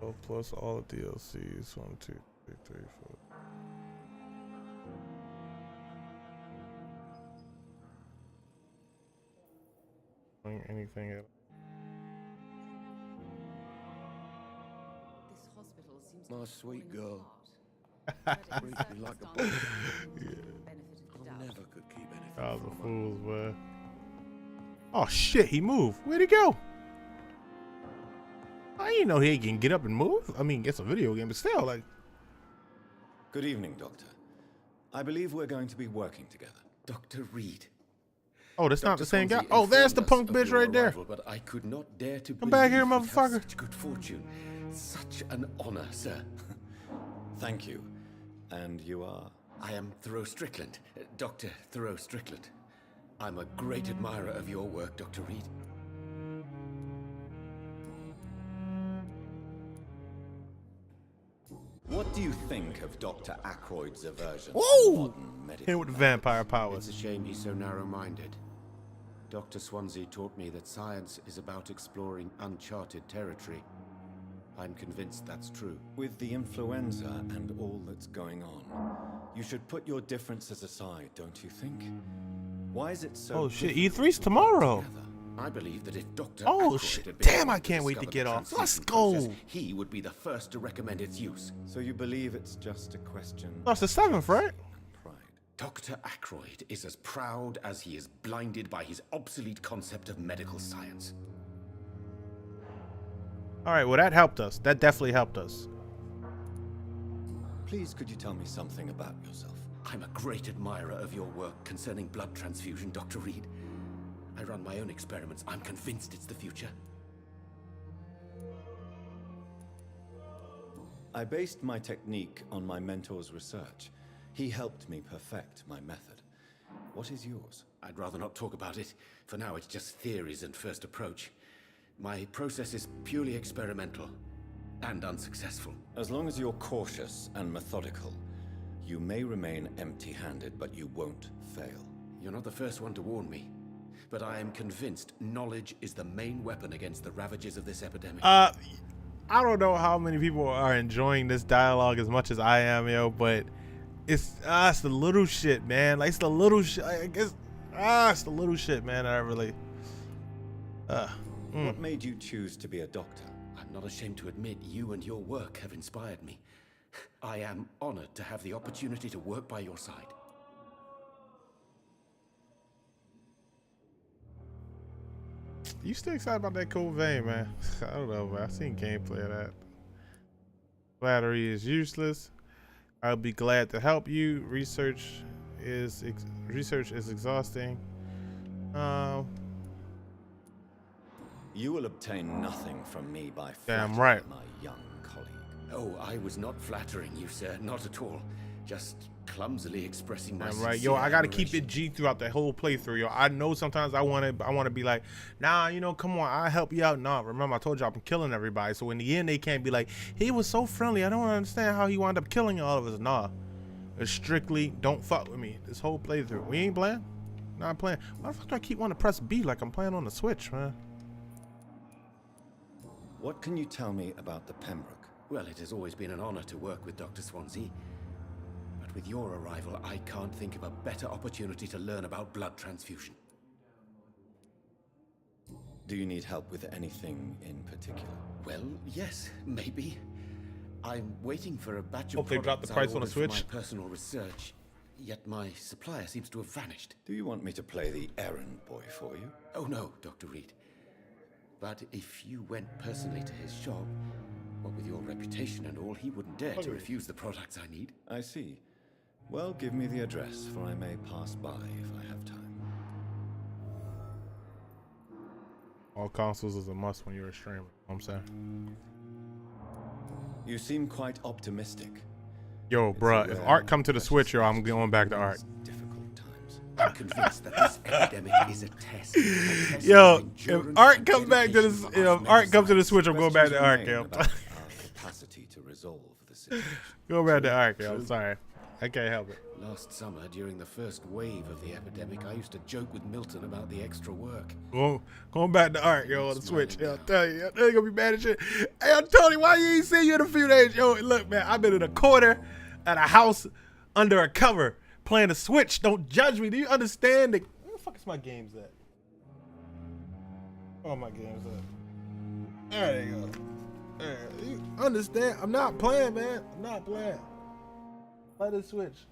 A: Oh, plus all the DLCs. 1, 2, 3, 4. Anything else?
E: This hospital seems
I: My
E: to be
I: sweet
E: falling
I: girl.
E: apart.
I: Treat me like a boy. I never could keep anything
A: Oh, the
I: from her.
A: fools, man. Oh shit, he moved. Where'd he go? I didn't know he can get up and move. I mean, it's a video game, but still, like.
C: Good evening, Doctor. I believe we're going to be working together.
J: Dr. Reed.
A: Oh, that's not
J: Dr.
A: the same guy.
J: Swansea
A: Oh, there's the
J: informed
A: punk
J: us of
A: bitch
J: your
A: right there.
J: arrival, but I could not dare to
A: Come back here,
J: believe we'd have
A: motherfucker.
J: Such good fortune. Such an honor, sir.
C: Thank you. And you are?
J: I am Thoreau Strickland, Dr. Thoreau Strickland. I'm a great admirer of your work, Dr. Reed.
C: What do you think of Dr. Ackroyd's aversion
A: Woo!
C: to modern medical
A: Him with the
C: methods?
A: vampire powers.
K: It's a shame he's so narrow-minded. Dr. Swansea taught me that science is about exploring uncharted territory. I'm convinced that's true.
C: With the influenza and all that's going on, you should put your differences aside, don't you think? Why is it so
A: Oh shit,
C: difficult
A: E3's
C: to work
A: tomorrow.
C: together?
K: I believe that if Dr.
A: Oh
K: Ackroyd
A: shit,
K: had been
A: damn,
K: able
A: I can't wait to
K: discover
A: get
K: the
A: off. Let's
K: transfusion
A: go.
K: process, he would be the first to recommend its use.
C: So you believe it's just a question
A: That's the 7th, right?
C: of pride?
K: Dr. Ackroyd is as proud as he is blinded by his obsolete concept of medical science.
A: All right, well that helped us. That definitely helped us.
C: Please, could you tell me something about yourself?
K: I'm a great admirer of your work concerning blood transfusion, Dr. Reed. I run my own experiments. I'm convinced it's the future.
C: I based my technique on my mentor's research. He helped me perfect my method. What is yours?
K: I'd rather not talk about it. For now, it's just theories and first approach. My process is purely experimental and unsuccessful.
C: As long as you're cautious and methodical, you may remain empty-handed, but you won't fail.
K: You're not the first one to warn me, but I am convinced knowledge is the main weapon against the ravages of this epidemic.
A: I don't know how many people are enjoying this dialogue as much as I am, yo, but it's the little shit, man. Like, it's the little shit. I guess it's the little shit, man. That I really.
C: What made you choose to be a doctor?
K: I'm not ashamed to admit you and your work have inspired me. I am honored to have the opportunity to work by your side.
A: You still excited about that cool vein, man? I don't know, man. I've seen gameplay of that. Flattery is useless. I'll be glad to help you. Research is exhausting.
C: You will obtain nothing from me by
A: Damn
C: flattering
A: right.
C: my young colleague.
K: Oh, I was not flattering you, sir. Not at all. Just clumsily expressing my
A: I'm right, yo. I gotta keep it
K: admiration.
A: G throughout the whole playthrough, yo. I know sometimes I wanna be like, nah, you know, come on, I'll help you out. Nah, remember I told you I've been killing everybody. So in the end, they can't be like, he was so friendly. I don't understand how he wound up killing all of us. Nah, it's strictly don't fuck with me. This whole playthrough, we ain't playing. Not playing. Why the fuck do I keep wanting to press B like I'm playing on the Switch, man?
C: What can you tell me about the Pembroke?
K: Well, it has always been an honor to work with Dr. Swansea. But with your arrival, I can't think of a better opportunity to learn about blood transfusion.
C: Do you need help with anything in particular?
K: Well, yes, maybe. I'm waiting for a batch of
A: Hope they dropped
K: products
A: the
K: I
A: price on the
K: ordered for
A: Switch.
K: my personal research, yet my supplier seems to have vanished.
C: Do you want me to play the errand boy for you?
K: Oh no, Dr. Reed. But if you went personally to his shop, what with your reputation and all, he wouldn't dare to refuse the products I need.
C: I see. Well, give me the address, for I may pass by if I have time.
A: All consoles is a must when you're a streamer. You know what I'm saying?
C: You seem quite optimistic.
A: Yo, bruh, if Art come to the Switch, yo, I'm going back to Art.
C: Difficult times.
K: I'm convinced that this epidemic is a test. A test
A: Yo,
K: of
A: if
K: endurance
A: Art
K: and
A: come back to
K: dedication
A: this,
K: for
A: if
K: us
A: Art comes to the
K: men
A: Switch, I'm going back to Art,
C: Questions
A: yo.
C: remain about our capacity to resolve the situation.
A: Go back to Art, yo. I'm sorry. I can't help it.
K: Last summer, during the first wave of the epidemic, I used to joke with Milton about the extra work.
A: Going back to Art, yo, on the Switch. Yo, I tell you, you're gonna be mad as shit. Hey, I'm Tony, why you ain't seen you in a few days? Yo, look, man, I've been in a corner at a house under a cover playing the Switch. Don't judge me. Do you understand? Where the fuck is my games at? Oh, my games at. There you go. There, you understand? I'm not playing, man. I'm not playing. Play the Switch.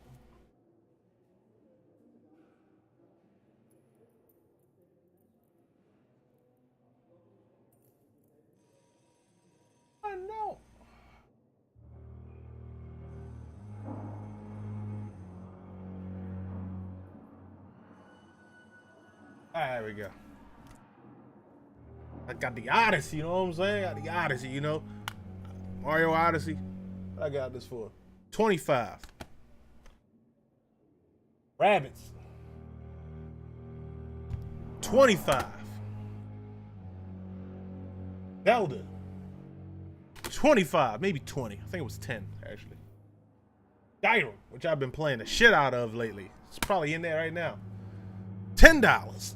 A: I know. There we go. I got the Odyssey, you know what I'm saying? I got the Odyssey, you know? Mario Odyssey. What I got this for? 25. Rabbits. 25. Zelda. 25, maybe 20. I think it was 10, actually. Skyrim, which I've been playing the shit out of lately. It's probably in there right now. $10.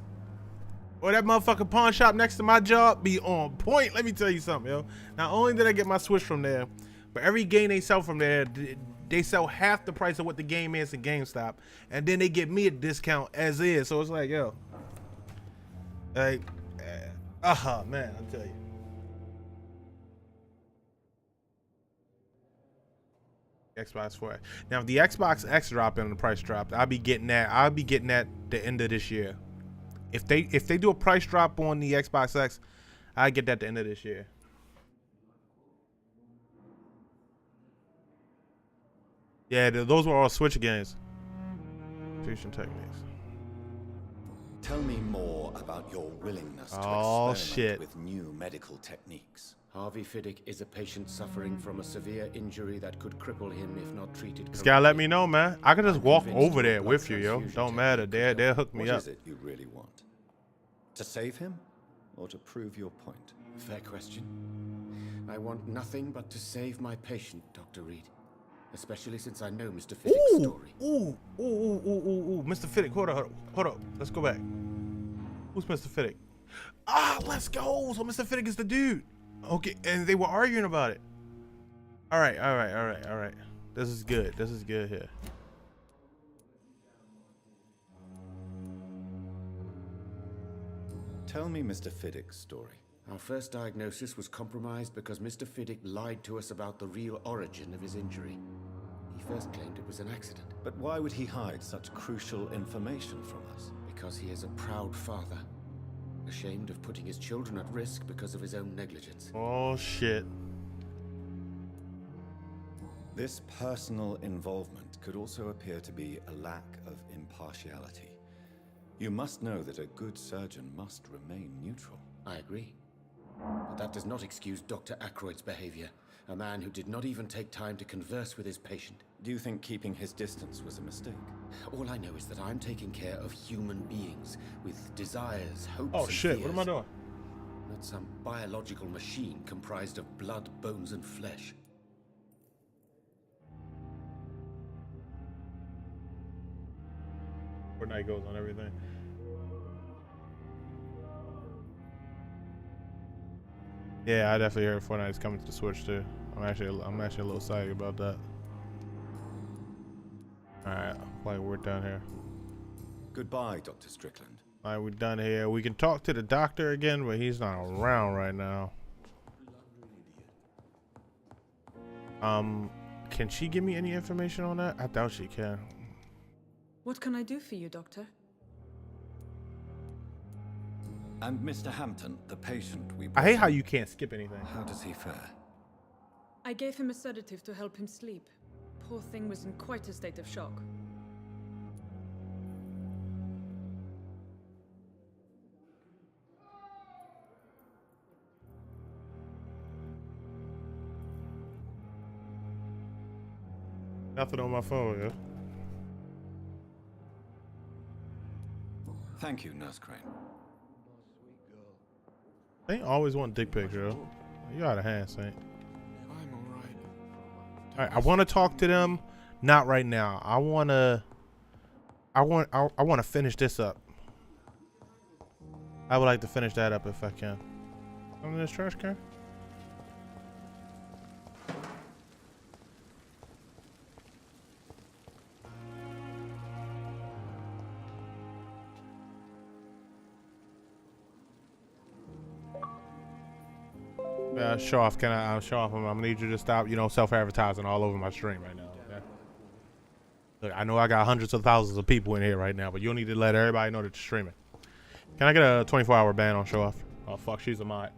A: Or that motherfucking pawn shop next to my job be on point. Let me tell you something, yo. Not only did I get my Switch from there, but every game they sell from there, they sell half the price of what the game is in GameStop, and then they give me a discount as is. So it's like, yo, like, man, I'll tell you. Xbox 4. Now, if the Xbox X drop and the price dropped, I'll be getting that. I'll be getting that the end of this year. If they do a price drop on the Xbox X, I get that the end of this year. Yeah, those were all Switch games. Fusion techniques.
C: Tell me more about your willingness to experiment with new medical techniques.
K: Harvey Fiddick is a patient suffering from a severe injury that could cripple him if not treated correctly.
A: This guy let me know, man. I could just walk over there with you, yo. Don't matter. They'll hook me up.
C: What is it you really want? To save him, or to prove your point?
K: Fair question. I want nothing but to save my patient, Dr. Reed. Especially since I know Mr. Fiddick's story.
A: Ooh, Mr. Fiddick, hold up. Let's go back. Who's Mr. Fiddick? Let's go. So Mr. Fiddick is the dude. Okay, and they were arguing about it. All right. This is good here.
C: Tell me Mr. Fiddick's story.
K: Our first diagnosis was compromised because Mr. Fiddick lied to us about the real origin of his injury. He first claimed it was an accident.
C: But why would he hide such crucial information from us?
K: Because he is a proud father, ashamed of putting his children at risk because of his own negligence.
A: Oh, shit.
C: This personal involvement could also appear to be a lack of impartiality. You must know that a good surgeon must remain neutral.
K: I agree. But that does not excuse Dr. Aykroyd's behavior, a man who did not even take time to converse with his patient.
C: Do you think keeping his distance was a mistake?
K: All I know is that I'm taking care of human beings with desires, hopes,
A: Oh
K: and
A: shit,
K: fears.
A: what am I doing?
K: Not some biological machine comprised of blood, bones, and flesh.
A: Fortnite goes on everything. Yeah, I definitely heard Fortnite's coming to the Switch too. I'm actually a little excited about that. Alright, like we're done here.
C: Goodbye, Dr. Strickland.
A: Alright, we're done here. We can talk to the doctor again, but he's not around right now. Can she give me any information on that? I doubt she can.
B: What can I do for you, Doctor?
C: And Mr. Hampton, the patient we
A: I hate how you can't skip anything.
C: How does he fare?
B: I gave him a sedative to help him sleep. Poor thing was in quite a state of shock.
A: Nothing on my phone, yeah.
C: Thank you, Nurse Crane.
A: They always want dick pics, yo. You out of hand, Saint.
K: I'm alright.
A: Alright, I want to talk to them. Not right now. I want to finish this up. I would like to finish that up if I can. I'm in this trash can. Show off. Can I show off? I'm gonna need you to stop, self-advertising all over my stream right now. Okay? Look, I know I got hundreds of thousands of people in here right now, but you'll need to let everybody know that you're streaming. Can I get a 24-hour ban on show off? Oh fuck, she's a mod.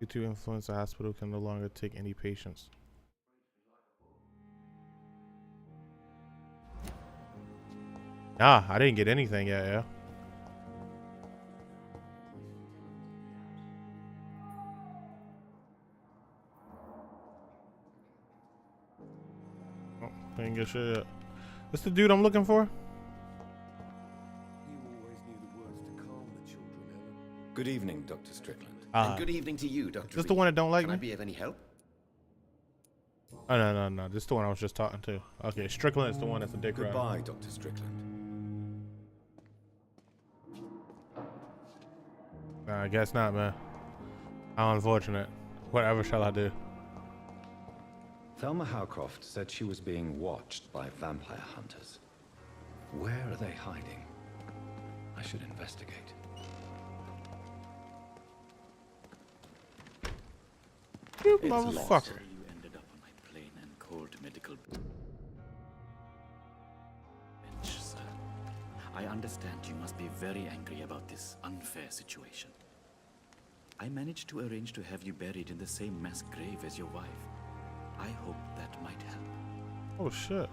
A: YouTube influencer hospital can no longer take any patients. Nah, I didn't get anything yet, yeah. Ain't get shit yet. What's the dude I'm looking for?
I: You always knew the words to calm the children, Ellen.
C: Good evening, Dr. Strickland.
K: And good evening to you, Dr.
A: This the one that don't like
K: Can
A: me?
K: I be of any help?
A: Oh, no. This is the one I was just talking to. Okay, Strickland is the one that's a dick rider.
C: Goodbye, Dr. Strickland.
A: Nah, I guess not, man. How unfortunate. Whatever shall I do?
C: Thelma Howcroft said she was being watched by vampire hunters. Where are they hiding? I should investigate.
A: You
C: It's
A: motherfucker.
C: lost.
L: You ended up on my plain and cold medical bench, sir. I understand you must be very angry about this unfair situation. I managed to arrange to have you buried in the same mass grave as your wife. I hope that might help.
A: Oh, shit.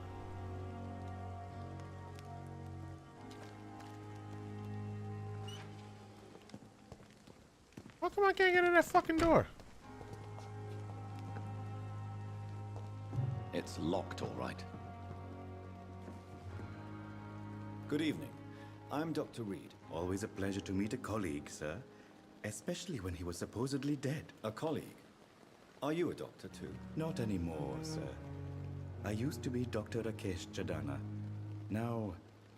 A: How come I can't get in that fucking door?
C: It's locked, all right. Good evening. I'm Dr. Reed.
M: Always a pleasure to meet a colleague, sir. Especially when he was supposedly dead.
C: A colleague. Are you a doctor, too?
M: Not anymore, sir. I used to be Dr. Rakesh Chadana. Now,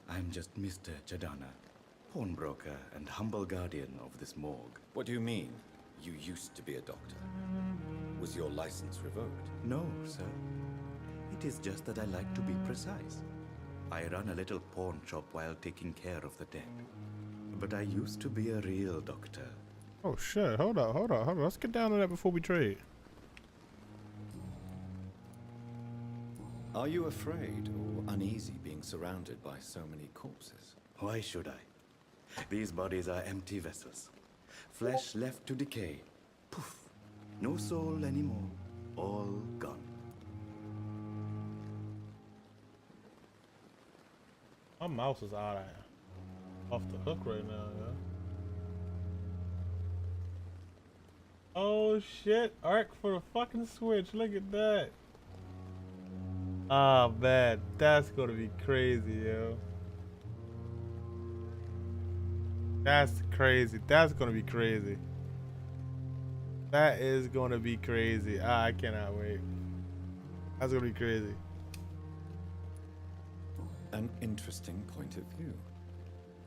M: I'm just Mr. Chadana, pawnbroker and humble guardian of this morgue.
C: What do you mean, you used to be a doctor? Was your license revoked?
M: No, sir. It is just that I like to be precise. I run a little pawn shop while taking care of the dead. But I used to be a real doctor.
A: Oh, shit. Hold on. Let's get down to that before we trade.
C: Are you afraid or uneasy being surrounded by so many corpses?
M: Why should I? These bodies are empty vessels. Flesh left to decay. Poof. No soul anymore. All gone.
A: My mouse is out off the hook right now, yeah. Oh shit, arc for the fucking Switch, look at that. Oh man, that's gonna be crazy, yo. That's crazy, that's gonna be crazy. That is gonna be crazy. I cannot wait. That's gonna be crazy.
C: An interesting point of view.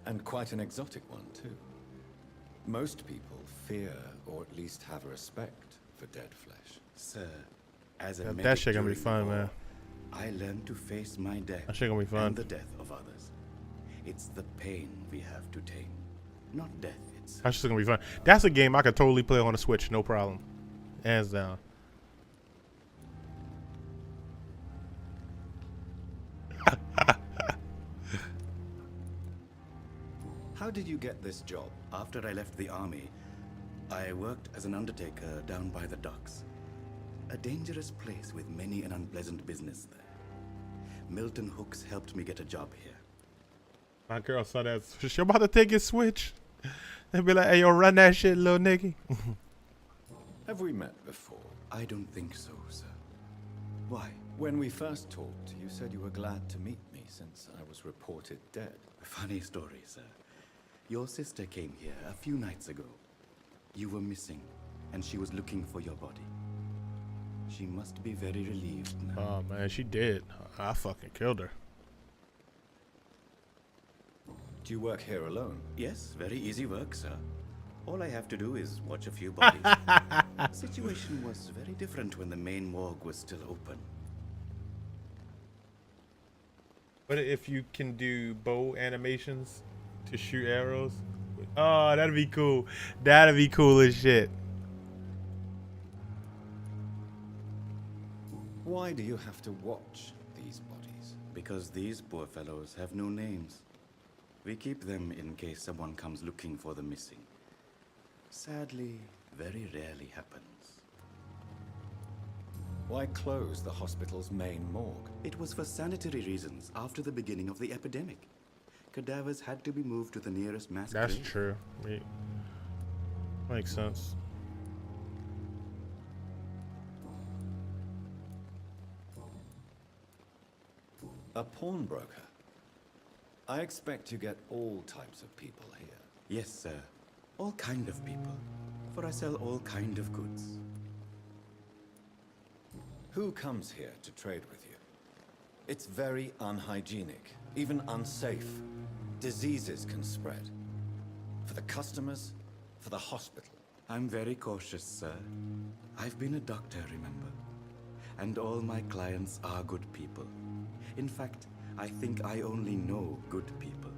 C: And quite an exotic one, too. Most people fear, or at least have a respect, for dead flesh.
M: Sir, as a
A: That
M: medic
A: shit gonna be
M: during
A: fun,
M: the war,
A: man.
M: I learned to face my death
A: That shit gonna be fun.
M: and the death of others. It's the pain we have to tame, not death itself.
A: That's just gonna be fun. That's a game I could totally play on the Switch, no problem. Hands down.
C: How did you get this job?
M: After I left the army, I worked as an undertaker down by the docks. A dangerous place with many an unpleasant business there. Milton Hooks helped me get a job here.
A: My girl saw that. She about to take his Switch. They be like, hey, yo, run that shit, little nigga.
C: Have we met before?
M: I don't think so, sir. Why?
C: When we first talked, you said you were glad to meet me since I was reported dead.
M: Funny story, sir. Your sister came here a few nights ago. You were missing, and she was looking for your body. She must be very relieved now.
A: Oh, man, she did. I fucking killed her.
C: Do you work here alone?
M: Yes, very easy work, sir. All I have to do is watch a few bodies. Situation was very different when the main morgue was still open.
A: But if you can do bow animations to shoot arrows, oh, that'd be cool. That'd be cool as shit.
C: Why do you have to watch these bodies?
M: Because these poor fellows have no names. We keep them in case someone comes looking for the missing. Sadly, very rarely happens.
C: Why close the hospital's main morgue?
M: It was for sanitary reasons after the beginning of the epidemic. Cadavers had to be moved to the nearest mass
A: That's
M: grave.
A: true. Makes sense.
C: A pawnbroker? I expect you get all types of people here.
M: Yes, sir. All kind of people. For I sell all kind of goods.
C: Who comes here to trade with you? It's very unhygienic, even unsafe. Diseases can spread. For the customers, for the hospital.
M: I'm very cautious, sir. I've been a doctor, remember? And all my clients are good people. In fact, I think I only know good people.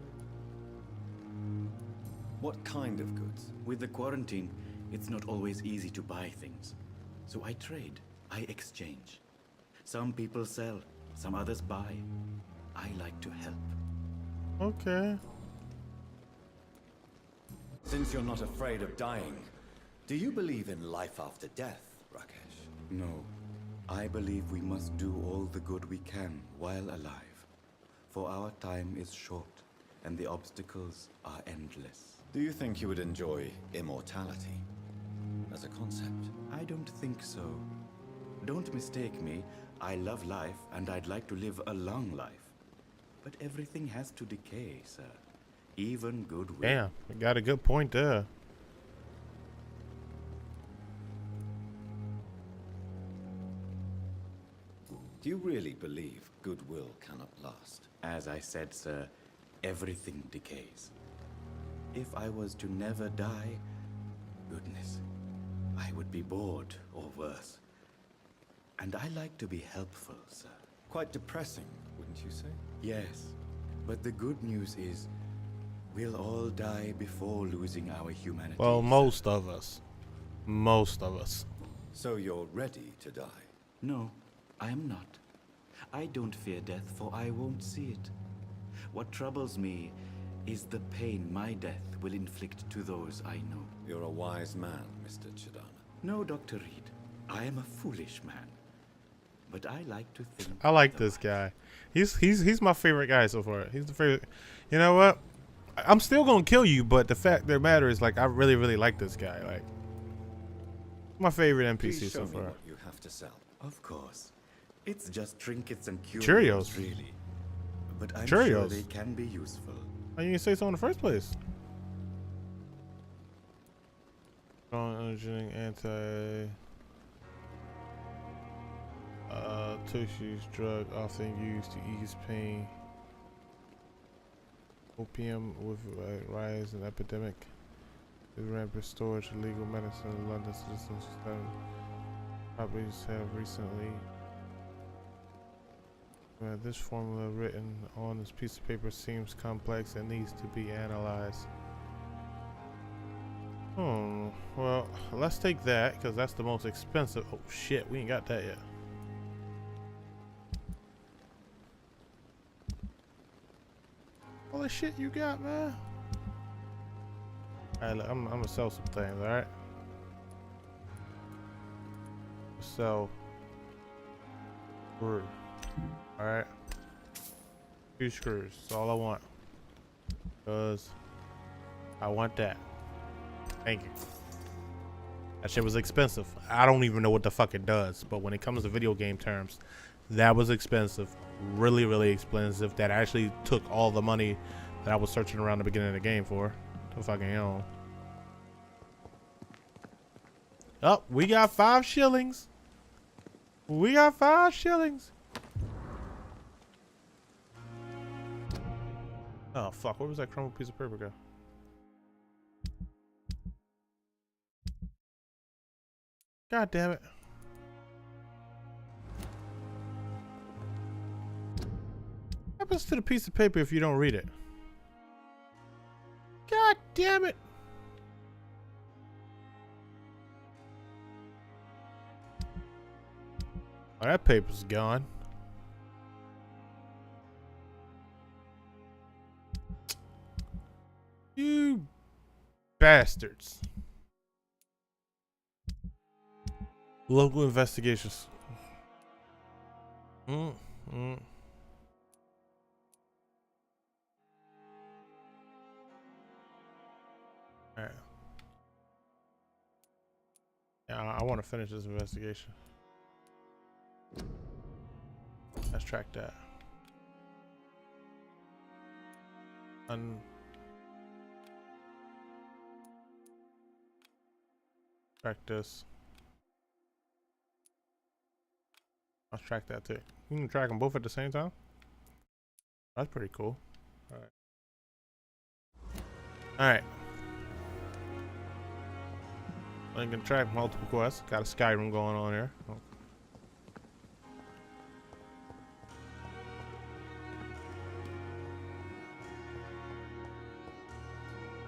C: What kind of goods?
M: With the quarantine, it's not always easy to buy things. So I trade, I exchange. Some people sell, some others buy. I like to help.
A: Okay.
C: Since you're not afraid of dying, do you believe in life after death, Rakesh?
M: No. I believe we must do all the good we can while alive. For our time is short, and the obstacles are endless.
C: Do you think you would enjoy immortality as a concept?
M: I don't think so. Don't mistake me. I love life, and I'd like to live a long life. But everything has to decay, sir. Even goodwill.
A: Damn, I got a good point there.
C: Do you really believe goodwill cannot last?
M: As I said, sir, everything decays. If I was to never die, goodness, I would be bored or worse. And I like to be helpful, sir.
C: Quite depressing, wouldn't you say?
M: Yes, but the good news is we'll all die before losing our humanity.
A: Well, most of us. Most of us.
C: So you're ready to die?
M: No, I am not. I don't fear death, for I won't see it. What troubles me is the pain my death will inflict to those I know.
C: You're a wise man, Mr. Chidana.
M: No, Dr. Reed. I am a foolish man. But I like to think...
A: I like this guy. He's my favorite guy so far. He's the favorite. You know what? I'm still gonna kill you, but the fact that matters, like, I really, really like this guy. Like, my favorite NPC
C: Please show
A: so
C: me
A: far.
C: what you have to sell.
M: Of course. It's just trinkets and
A: Cheerios.
M: Cheerios, really. But I'm
A: Cheerios.
M: sure they can be useful.
A: Why you didn't say so in the first place? Strong anti tissues drug often used to ease pain. Opium with rise in epidemic. The rampant storage of legal medicine in London citizens properties have recently. This formula written on this piece of paper seems complex and needs to be analyzed. Well, let's take that because that's the most expensive. Oh shit, we ain't got that yet. All the shit you got, man. Alright, look, I'm gonna sell some things, alright? Sell. Screw. Alright. 2 screws. That's all I want. Because I want that. Thank you. That shit was expensive. I don't even know what the fuck it does. But when it comes to video game terms, that was expensive. Really, really expensive. That actually took all the money that I was searching around the beginning of the game for. To fucking own. Oh, we got 5 shillings. We got 5 shillings. Oh fuck, where was that crumbled piece of paper go? God damn it. What happens to the piece of paper if you don't read it? God damn it. Oh, that paper's gone. You bastards. Local investigations. Alright. Yeah, I want to finish this investigation. Let's track that. Track this. Let's track that too. You can track them both at the same time. That's pretty cool. All right. All right. I can track multiple quests. Got a Skyrim going on here. Oh.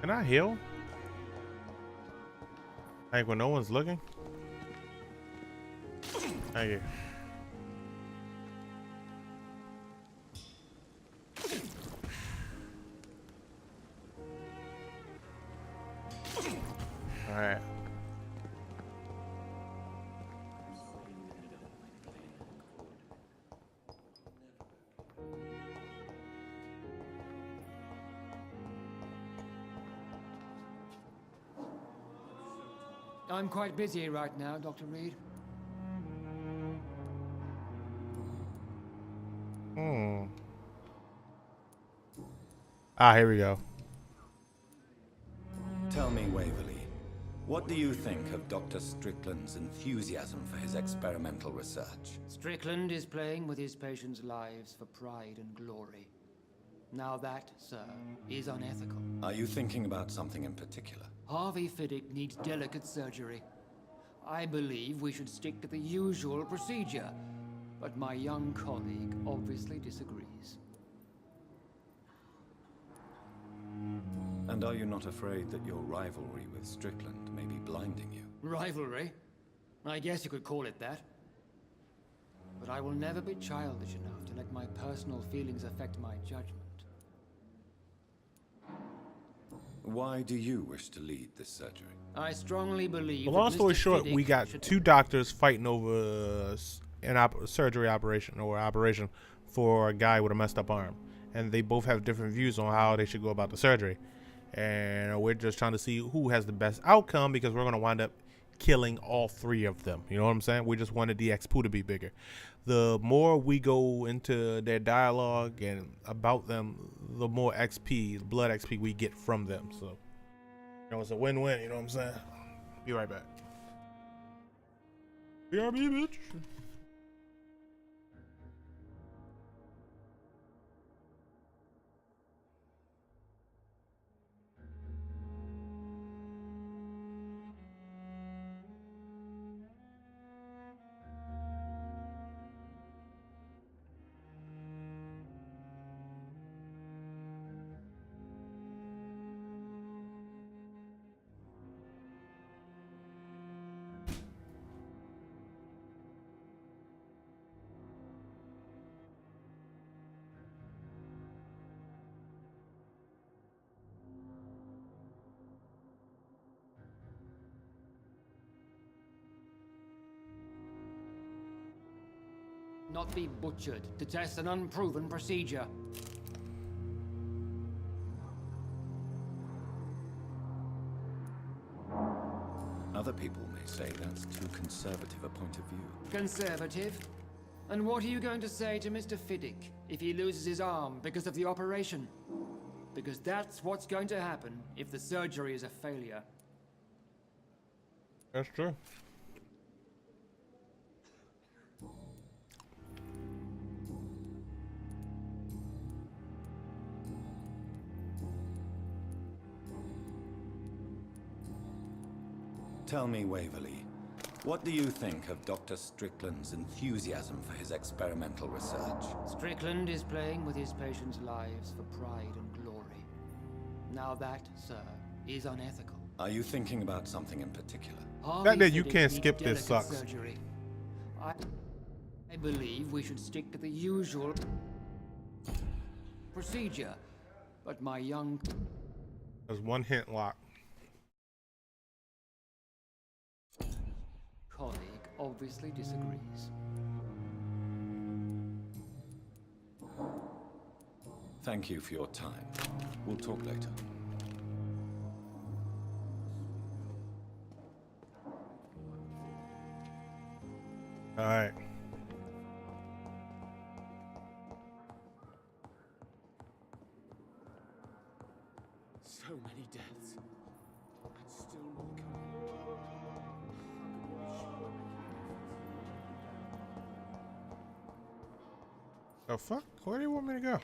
A: Can I heal? Like when no one's looking? Thank you. Alright.
H: I'm quite busy right now, Dr. Reed.
A: Ah, here we go.
C: Tell me, Waverly, what do you think of Dr. Strickland's enthusiasm for his experimental research?
H: Strickland is playing with his patients' lives for pride and glory. Now that, sir, is unethical.
C: Are you thinking about something in particular?
H: Harvey Fiddick needs delicate surgery. I believe we should stick to the usual procedure, but my young colleague obviously disagrees.
C: And are you not afraid that your rivalry with Strickland may be blinding you?
H: Rivalry? I guess you could call it that. But I will never be childish enough to let my personal feelings affect my judgment.
C: Why do you wish to lead this surgery?
H: I strongly believe.
A: Well, long
H: that
A: story
H: Mr.
A: short,
H: Fiddick
A: we got
H: should...
A: two doctors fighting over surgery operation or operation for a guy with a messed up arm, and they both have different views on how they should go about the surgery. And we're just trying to see who has the best outcome, because we're going to wind up killing all three of them. You know what I'm saying? We just wanted the XP to be bigger. The more we go into their dialogue and about them, the more XP, blood XP we get from them. So, you know, it's a win-win. You know what I'm saying? Be right back. BRB, bitch.
H: Not be butchered to test an unproven procedure.
C: Other people may say that's too conservative a point of view.
H: Conservative? And what are you going to say to Mr. Fiddick if he loses his arm because of the operation? Because that's what's going to happen if the surgery is a failure.
A: That's true.
C: Tell me, Waverly, what do you think of Dr. Strickland's enthusiasm for his experimental research?
H: Strickland is playing with his patients' lives for pride and glory. Now that, sir, is unethical.
C: Are you thinking about something in particular?
A: That you can't skip this sucks.
H: Surgery. I believe we should stick to the usual procedure, but my young...
A: There's one hint lock.
H: Colleague obviously disagrees.
C: Thank you for your time. We'll talk later.
A: All right.
K: So many deaths. And still more coming. How can we be sure
A: The fuck? Where do you want me to go?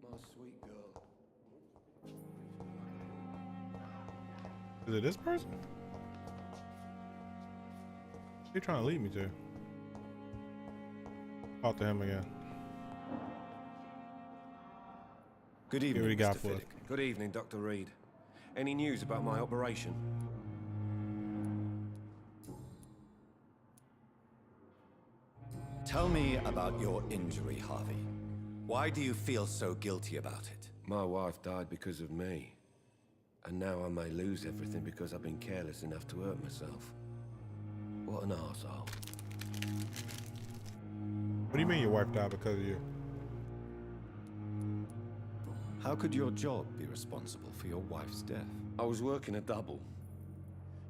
I: My sweet girl.
A: Is it this person? What are you trying to lead me to? Talk to him again.
C: Good
A: Here
C: evening,
A: we go
C: Mr.
A: for it.
C: Fiddick.
I: Good evening, Dr. Reed. Any news about my operation?
C: Tell me about your injury, Harvey. Why do you feel so guilty about it?
I: My wife died because of me. And now I may lose everything because I've been careless enough to hurt myself. What an arsehole.
A: What do you mean your wife died because of you?
C: How could your job be responsible for your wife's death?
I: I was working a double.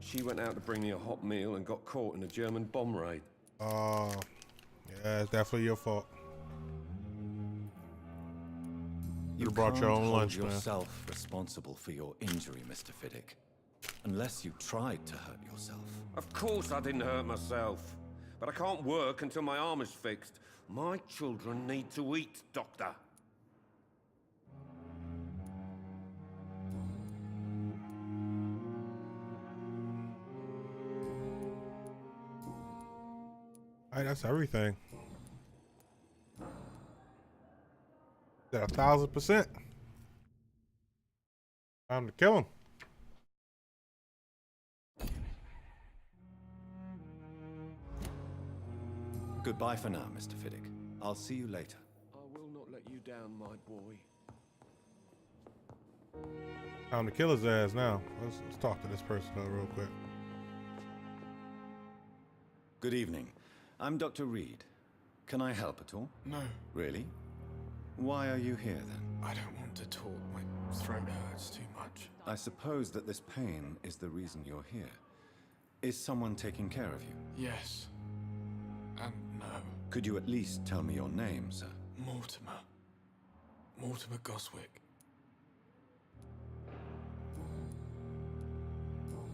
I: She went out to bring me a hot meal and got caught in a German bomb raid.
A: Oh, yeah, it's definitely your fault.
C: You
A: brought your
C: can't
A: own
C: hold
A: lunch, man.
C: yourself responsible for your injury, Mr. Fiddick. Unless you tried to hurt yourself.
I: Of course I didn't hurt myself. But I can't work until my arm is fixed. My children need to eat, Doctor.
A: Alright, that's everything. That 1,000%. Time to kill him.
C: Goodbye for now, Mr. Fiddick. I'll see you later.
I: I will not let you down, my boy.
A: Time to kill his ass now. Let's talk to this person though real quick.
C: Good evening. I'm Dr. Reed. Can I help at all?
N: No,
C: Really? Why are you here then?
N: I don't want to talk. My throat hurts too much.
C: I suppose that this pain is the reason you're here. Is someone taking care of you?
N: Yes. And no.
C: Could you at least tell me your name, sir?
N: Mortimer. Mortimer Goswick.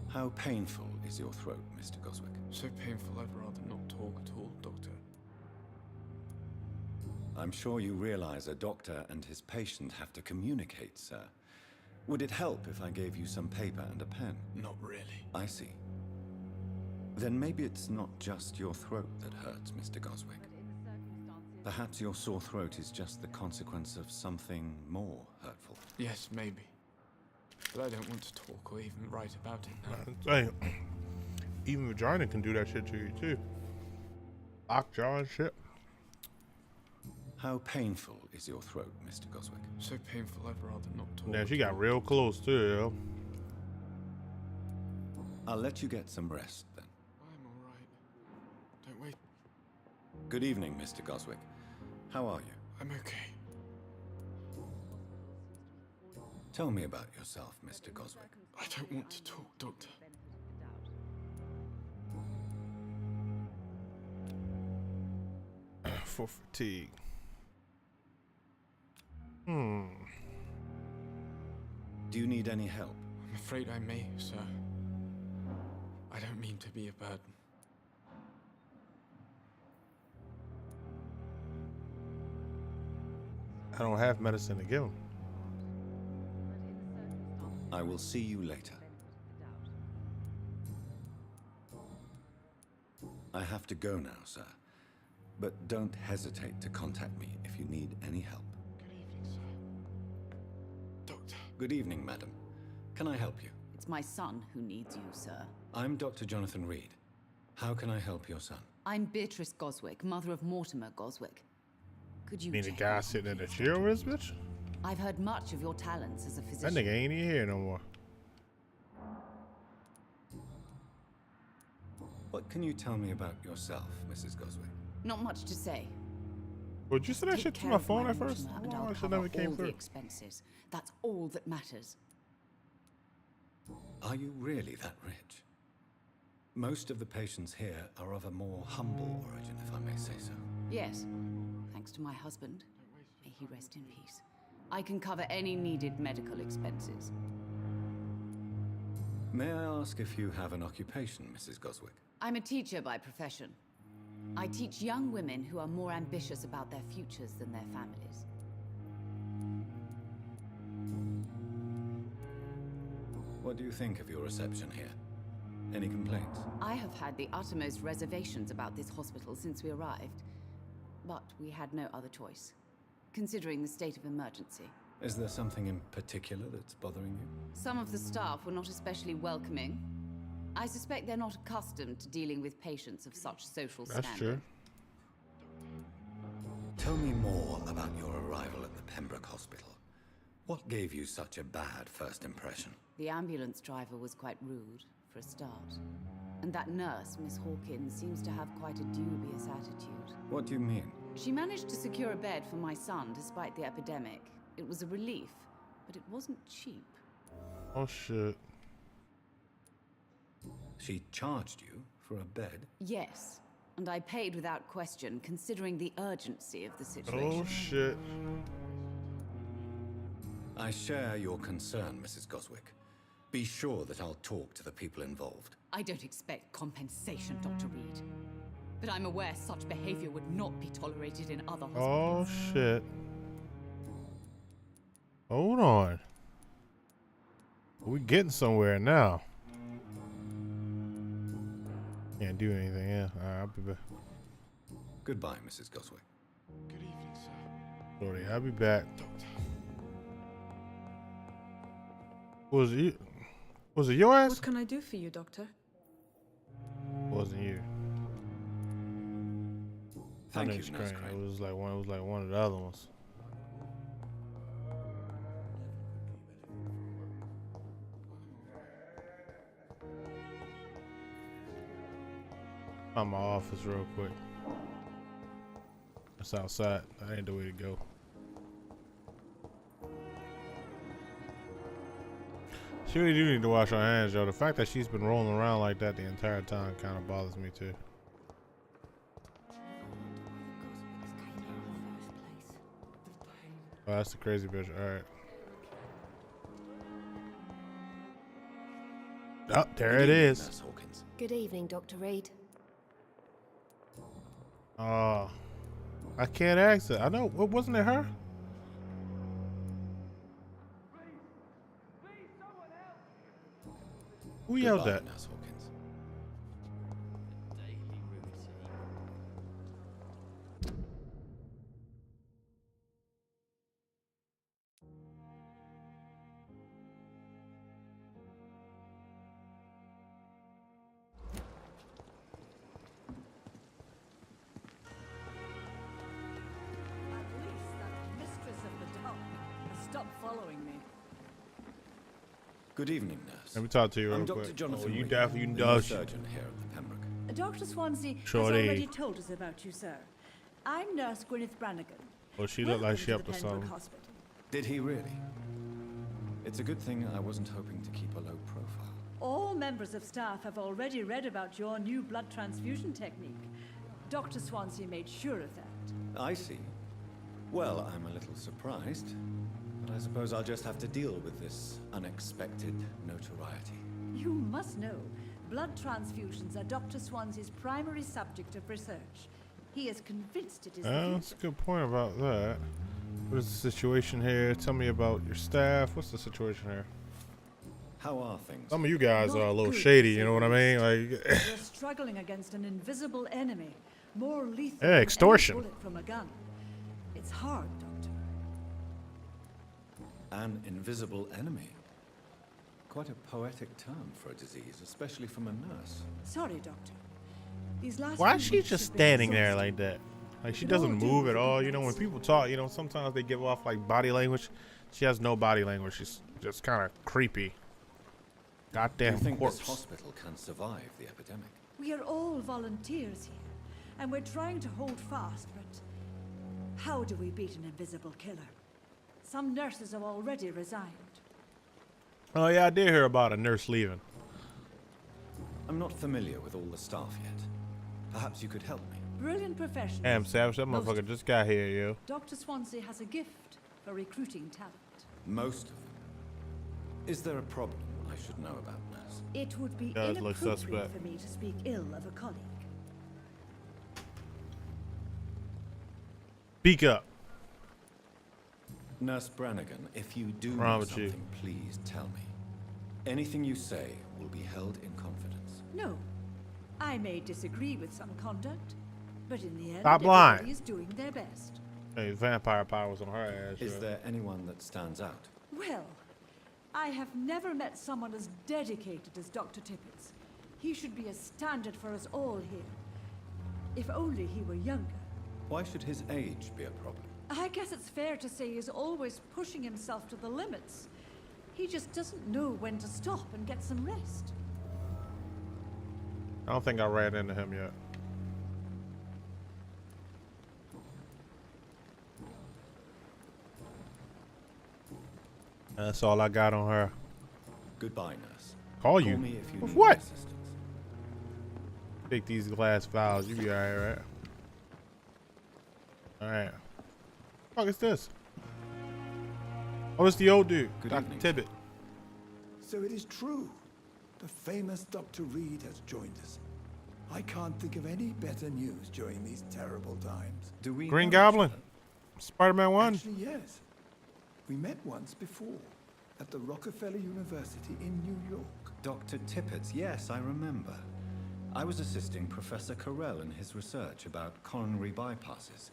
C: How painful is your throat, Mr. Goswick?
N: So painful I'd rather not talk at all, Doctor.
C: I'm sure you realize a doctor and his patient have to communicate, sir. Would it help if I gave you some paper and a pen?
N: Not really.
C: I see. Then maybe it's not just your throat that hurts, Mr. Goswick. Perhaps your sore throat is just the consequence of something more hurtful.
N: Yes, maybe. But I don't want to talk or even write about it now.
A: Hey, even vagina can do that shit to you too. Lockjaw and shit.
C: How painful is your throat, Mr. Goswick?
N: So painful I'd rather not talk.
A: Yeah, she got real close too, yo.
C: I'll let you get some rest then.
N: I'm all right. Don't wait.
C: Good evening, Mr. Goswick. How are you?
N: I'm okay.
C: Tell me about yourself, Mr. Goswick.
N: I don't want to talk, Doctor.
A: For fatigue.
C: Do you need any help?
N: I'm afraid I may, sir. I don't mean to be a burden.
A: I don't have medicine to give him.
C: I will see you later. I have to go now, sir. But don't hesitate to contact me if you need any help.
N: Good evening, sir. Doctor.
C: Good evening, madam. Can I help you?
O: It's my son who needs you, sir.
C: I'm Dr. Jonathan Reed. How can I help your son?
O: I'm Beatrice Goswick, mother of Mortimer Goswick. Could you
A: Mean the
O: check
A: guy
O: on
A: sitting in
O: him,
A: the
O: please?
A: chair with this bitch?
O: I've heard much of your talents as a
A: That
O: physician.
A: nigga ain't even here no more.
C: What can you tell me about yourself, Mrs. Goswick?
O: Not much to say.
A: Would you say that
O: Take
A: shit to
O: care
A: my
O: of
A: phone at
O: Mortimer
A: first?
O: and
A: Oh,
O: I'll
A: that shit
O: cover
A: never came
O: all the
A: through.
O: expenses. That's all that matters.
C: Are you really that rich? Most of the patients here are of a more humble origin, if I may say so.
O: Yes, thanks to my husband. May he rest in peace. I can cover any needed medical expenses.
C: May I ask if you have an occupation, Mrs. Goswick?
O: I'm a teacher by profession. I teach young women who are more ambitious about their futures than their families.
C: What do you think of your reception here? Any complaints?
O: I have had the uttermost reservations about this hospital since we arrived, but we had no other choice, considering the state of emergency.
C: Is there something in particular that's bothering you?
O: Some of the staff were not especially welcoming. I suspect they're not accustomed to dealing with patients of such social standing.
A: That's true.
C: Tell me more about your arrival at the Pembroke Hospital. What gave you such a bad first impression?
O: The ambulance driver was quite rude, for a start. And that nurse, Miss Hawkins, seems to have quite a dubious attitude.
C: What do you mean?
O: She managed to secure a bed for my son despite the epidemic. It was a relief, but it wasn't cheap.
A: Oh shit.
C: She charged you for a bed?
O: Yes, and I paid without question, considering the urgency of the situation.
A: Oh shit.
C: I share your concern, Mrs. Goswick. Be sure that I'll talk to the people involved.
O: I don't expect compensation, Dr. Reed. But I'm aware such behavior would not be tolerated in other hospitals.
A: Oh shit. Hold on. We're getting somewhere now. Can't do anything, yeah. Alright, I'll be back.
C: Goodbye, Mrs. Goswick.
N: Good evening, sir.
A: Sorry, I'll be back. Was it your ass?
B: What can I do for you, Doctor?
A: Wasn't you.
C: Thank you,
A: Nurse
C: Nurse
A: Crane.
C: Crane.
A: It was like one of the other ones. Find my office real quick. It's outside. That ain't the way to go. She really do need to wash her hands, yo. The fact that she's been rolling around like that the entire time kind of bothers me too. Oh, that's the crazy bitch. All right. Oh, there it is.
C: Nurse Hawkins.
G: Good evening, Dr. Reed.
A: Oh, I can't access. I know. What wasn't it her? Who yelled
C: Goodbye,
A: that?
C: Nurse Hawkins.
P: At least that mistress of the dark has stopped following me.
C: Good evening, nurse.
A: Let me talk to you real
C: I'm
A: quick.
C: Dr. Jonathan
A: Oh, you
C: Reed,
A: definitely
C: the new
A: does.
C: surgeon here at the Pembroke.
P: Dr. Swansea
A: Shorty.
P: has already told us about you, sir. I'm Nurse Gwyneth Brannigan.
A: Well, she looked like she up to
P: Welcome the Pembroke
A: something.
P: Hospital.
C: Did he really? It's a good thing I wasn't hoping to keep a low profile.
P: All members of staff have already read about your new blood transfusion technique. Dr. Swansea made sure of that.
C: I see. Well, I'm a little surprised, but I suppose I'll just have to deal with this unexpected notoriety.
P: You must know, blood transfusions are Dr. Swansea's primary subject of research. He is convinced it is the
A: That's a
P: future.
A: good point about that. What is the situation here? Tell me about your staff. What's the situation here?
C: How are things?
A: Some of you guys are a little
P: Not
A: shady,
P: good,
A: you know what I mean? Like,
P: We're struggling against an invisible enemy, more lethal
A: Yeah,
P: than any
A: extortion.
P: bullet from a gun. It's hard, Doctor.
C: An invisible enemy. Quite a poetic term for a disease, especially from a nurse.
P: Sorry, Doctor. These last
A: why
P: few
A: is she
P: weeks
A: just
P: have been
A: standing there
P: exhausting.
A: like that? Like, she
P: It all
A: doesn't
P: do
A: move
P: with
A: at
P: the
A: all. You know, when
P: defense.
A: people talk, you know, sometimes they give off like body language. She has no body language. She's just kind of creepy.
C: Do
A: Goddamn
C: you think
A: corpse.
C: this hospital can survive the epidemic?
P: We are all volunteers here, and we're trying to hold fast, but how do we beat an invisible killer? Some nurses have already resigned.
A: Oh yeah, I did hear about a nurse leaving.
C: I'm not familiar with all the staff yet. Perhaps you could help me.
P: Brilliant professional.
A: Damn, Savage, that motherfucker just got here, yo.
P: Dr. Swansea has a gift for recruiting talent.
C: Most of them. Is there a problem I should know about, nurse?
P: It would be
A: Does look
P: inappropriate
A: suspect.
P: for me to speak ill of a colleague.
A: Speak up.
C: Nurse Brannigan, if you do
A: Wrong
C: know
A: with you.
C: something, please tell me. Anything you say will be held in confidence.
P: No. I may disagree with some conduct, but in the end,
A: Stop lying.
P: everybody is doing their best.
A: Hey, vampire powers on her ass.
C: Is
A: yo.
C: there anyone that stands out?
P: Well, I have never met someone as dedicated as Dr. Tippets. He should be a standard for us all here. If only he were younger.
C: Why should his age be a problem?
P: I guess it's fair to say he's always pushing himself to the limits. He just doesn't know when to stop and get some rest.
A: I don't think I ran into him yet. That's all I got on her.
C: Goodbye, nurse.
A: Call you?
C: me if you
A: With
C: need
A: what?
C: assistance.
A: Take these glass vials. You be alright, right? Alright. What the fuck is this? Oh, it's the old dude.
C: Good
A: Dr.
C: evening.
A: Tippett.
Q: So it is true. The famous Dr. Reed has joined us. I can't think of any better news during these terrible times.
C: Do we
A: Green
C: know each
A: Goblin.
C: other?
A: Spider-Man 1.
Q: Actually, yes. We met once before at the Rockefeller University in New York.
C: Dr. Tippets, yes, I remember. I was assisting Professor Carell in his research about coronary bypasses.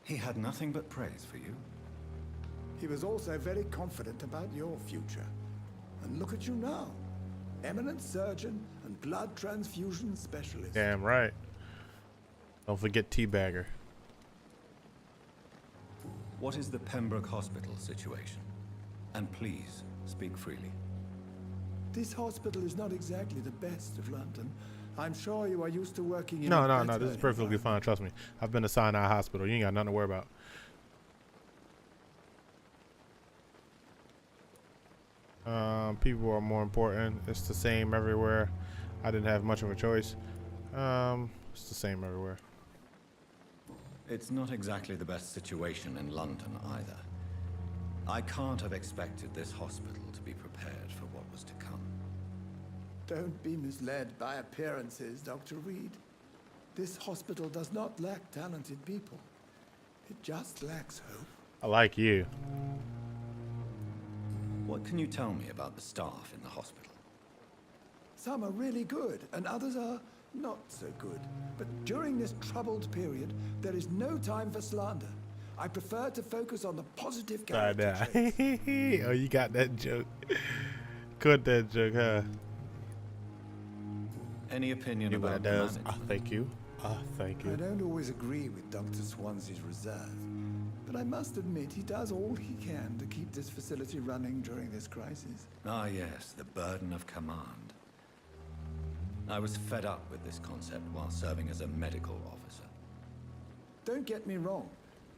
C: He had nothing but praise for you.
Q: He was also very confident about your future. And look at you now. Eminent surgeon and blood transfusion specialist.
A: Damn right. Don't forget Teabagger.
C: What is the Pembroke Hospital situation? And please, speak freely.
Q: This hospital is not exactly the best of London. I'm sure you are used to working in
A: No,
Q: a
A: no, no.
Q: better
A: This is perfectly fine. Trust me. I've been assigned our hospital. You ain't got nothing to worry about. People are more important. It's the same everywhere. I didn't have much of a choice. It's the same everywhere.
C: It's not exactly the best situation in London either. I can't have expected this hospital to be prepared for what was to come.
Q: Don't be misled by appearances, Dr. Reed. This hospital does not lack talented people. It just lacks hope.
A: I like you.
C: What can you tell me about the staff in the hospital?
Q: Some are really good, and others are not so good. But during this troubled period, there is no time for slander. I prefer to focus on the positive character traits.
A: Oh, you got that joke. Cut that joke, huh?
C: Any opinion
A: You
C: about the
A: does.
C: management?
A: Thank you. Thank
Q: I
A: you.
Q: don't always agree with Dr. Swansea's reserve, but I must admit he does all he can to keep this facility running during this crisis.
C: Ah, yes, the burden of command. I was fed up with this concept while serving as a medical officer.
Q: Don't get me wrong.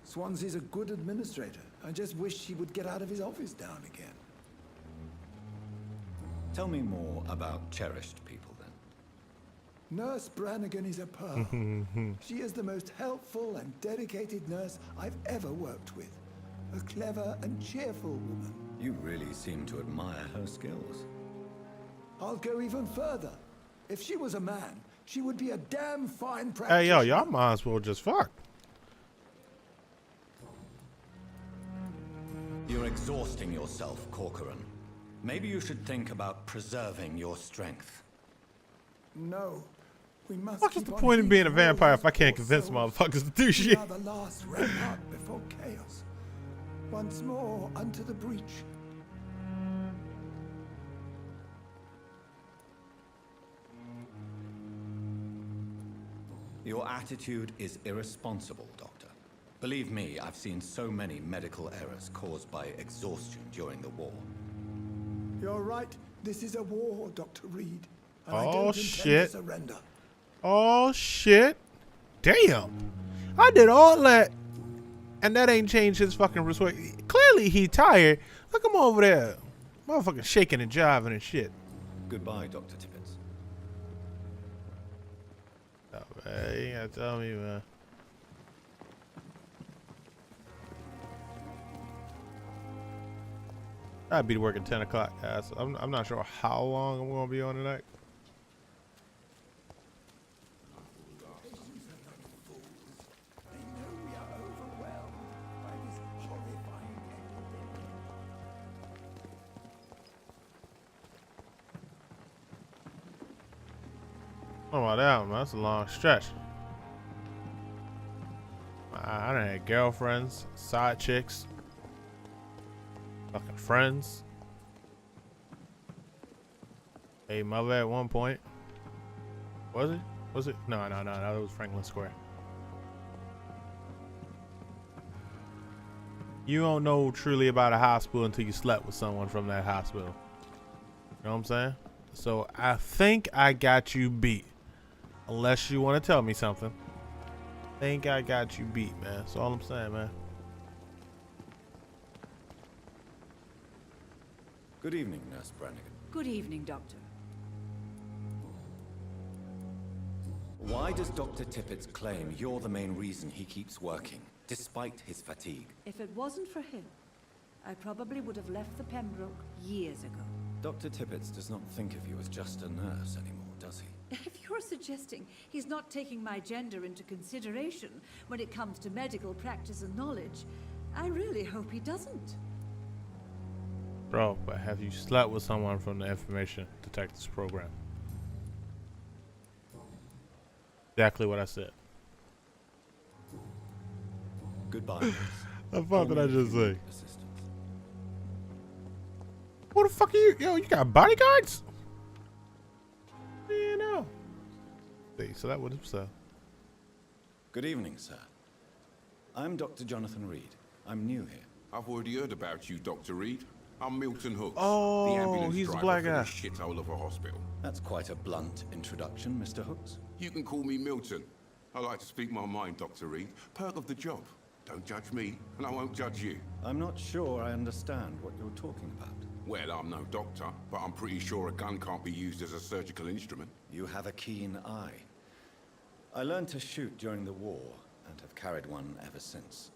Q: Swansea's a good administrator. I just wish he would get out of his office now and again.
C: Tell me more about cherished people, then.
Q: Nurse Brannigan is a pearl. She is the most helpful and dedicated nurse I've ever worked with. A clever and cheerful woman.
C: You really seem to admire her skills.
Q: I'll go even further. If she was a man, she would be a damn fine practitioner.
A: Hey, yo, y'all might as well just fuck.
C: You're exhausting yourself, Corcoran. Maybe you should think about preserving your strength.
Q: No. We must
A: What is
Q: keep
A: the
Q: on
A: point of being a
Q: heeding
A: vampire
Q: orders
A: if I can't
Q: before
A: convince
Q: souls.
A: motherfuckers to do
Q: We
A: shit?
Q: are the last rampart before chaos. Once more unto the breach.
C: Your attitude is irresponsible, Doctor. Believe me, I've seen so many medical errors caused by exhaustion during the war.
Q: You're right. This is a war, Dr. Reed. And I
A: Oh,
Q: don't intend
A: shit.
Q: to surrender.
A: Oh, shit. Damn. I did all that. And that ain't changed his fucking persuasion. Clearly he tired. Look him over there. Motherfucking shaking and jiving and shit.
C: Goodbye, Dr. Tippets.
A: Oh, Hey, you gotta tell me, man. I'd be to work at 10 o'clock, guys. I'm not sure how long I'm gonna be on tonight. Oh my damn, that's a long stretch. I done had girlfriends, side chicks, fucking friends. Hey, mother at one point. Was it? Was it? No, that was Franklin Square. You don't know truly about a hospital until you slept with someone from that hospital. You know what I'm saying? So I think I got you beat. Unless you want to tell me something. I think I got you beat, man. That's all I'm saying, man.
C: Good evening, Nurse Brannigan.
P: Good evening, Doctor.
C: Why does Dr. Tippett's claim you're the main reason he keeps working, despite his fatigue?
P: If it wasn't for him, I probably would have left the Pembroke years ago.
C: Dr. Tippett does not think of you as just a nurse anymore, does he?
P: If you're suggesting he's not taking my gender into consideration when it comes to medical practice and knowledge, I really hope he doesn't.
A: Bro, but have you slept with someone from the information detectives program? Exactly what I said.
C: Goodbye.
A: The fuck did I just say? What the fuck are you? Yo, you got bodyguards? You know. See, so that would have said.
C: Good evening, sir. I'm Dr. Jonathan Reed. I'm new here.
R: I've already heard about you, Dr. Reed. I'm Milton Hooks,
A: Oh,
R: the ambulance
A: he's a
R: driver
A: black
R: for
A: guy.
R: this shithole of a hospital.
C: That's quite a blunt introduction, Mr. Hooks.
R: You can call me Milton. I like to speak my mind, Dr. Reed. Perk of the job. Don't judge me, and I won't judge you.
C: I'm not sure I understand what you're talking about.
R: Well, I'm no doctor, but I'm pretty sure a gun can't be used as a surgical instrument.
C: You have a keen eye. I learned to shoot during the war, and have carried one ever since.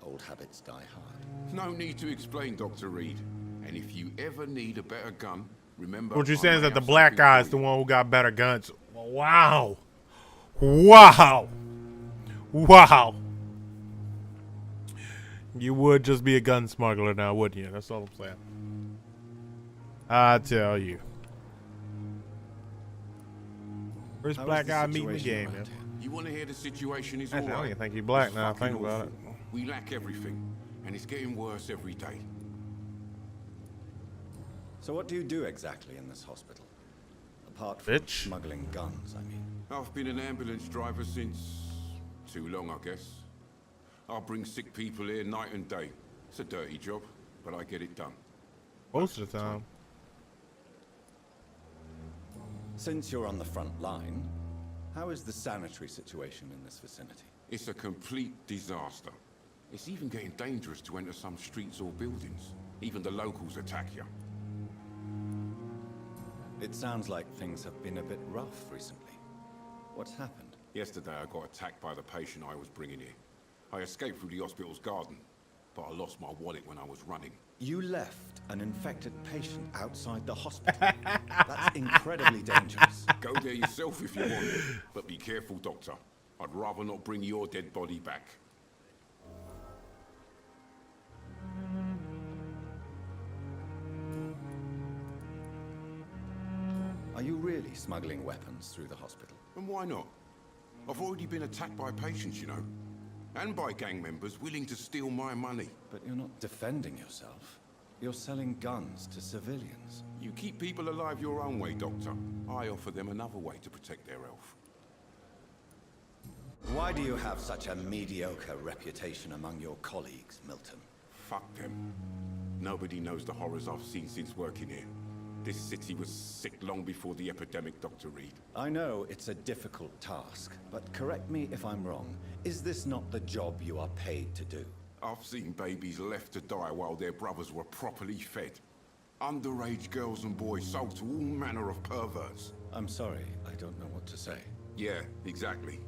C: Old habits die hard.
R: No need to explain, Dr. Reed. And if you ever need a better gun, remember...
A: What you're
R: I
A: saying is
R: may
A: that the
R: have
A: black
R: something
A: guy
R: for
A: is the
R: you.
A: one who got better guns. Wow. Wow. Wow. You would just be a gun smuggler now, wouldn't you? That's all I'm saying. I tell you. First
C: How
A: black
C: is the
A: guy meeting the
C: situation
A: game,
C: around
A: man.
R: You want to hear the situation is
A: Actually, I
R: all
A: don't
R: right.
A: even think he's black
R: It's
A: now I
R: fucking
A: think about it.
R: awful. We lack everything, and it's getting worse every day.
C: So what do you do exactly in this hospital? Apart from smuggling guns, I mean.
R: I've been an ambulance driver since... too long, I guess. I'll bring sick people here night and day. It's a dirty job, but I get it done.
A: Most of the time.
C: Since you're on the front line, how is the sanitary situation in this vicinity?
R: It's a complete disaster. It's even getting dangerous to enter some streets or buildings. Even the locals attack you.
C: It sounds like things have been a bit rough recently. What's happened?
R: Yesterday I got attacked by the patient I was bringing here. I escaped through the hospital's garden, but I lost my wallet when I was running.
C: You left an infected patient outside the hospital. That's incredibly dangerous.
R: Go there yourself if you want, but be careful, Doctor. I'd rather not bring your dead body back.
C: Are you really smuggling weapons through the hospital?
R: And why not? I've already been attacked by patients, you know. And by gang members willing to steal my money.
C: But you're not defending yourself. You're selling guns to civilians.
R: You keep people alive your own way, Doctor. I offer them another way to protect their health.
C: Why do you have such a mediocre reputation among your colleagues, Milton?
R: Fuck them. Nobody knows the horrors I've seen since working here. This city was sick long before the epidemic, Dr. Reed.
C: I know it's a difficult task, but correct me if I'm wrong. Is this not the job you are paid to do?
R: I've seen babies left to die while their brothers were properly fed. Underage girls and boys sold to all manner of perverts.
C: I'm sorry, I don't know what to say.
R: Yeah, exactly.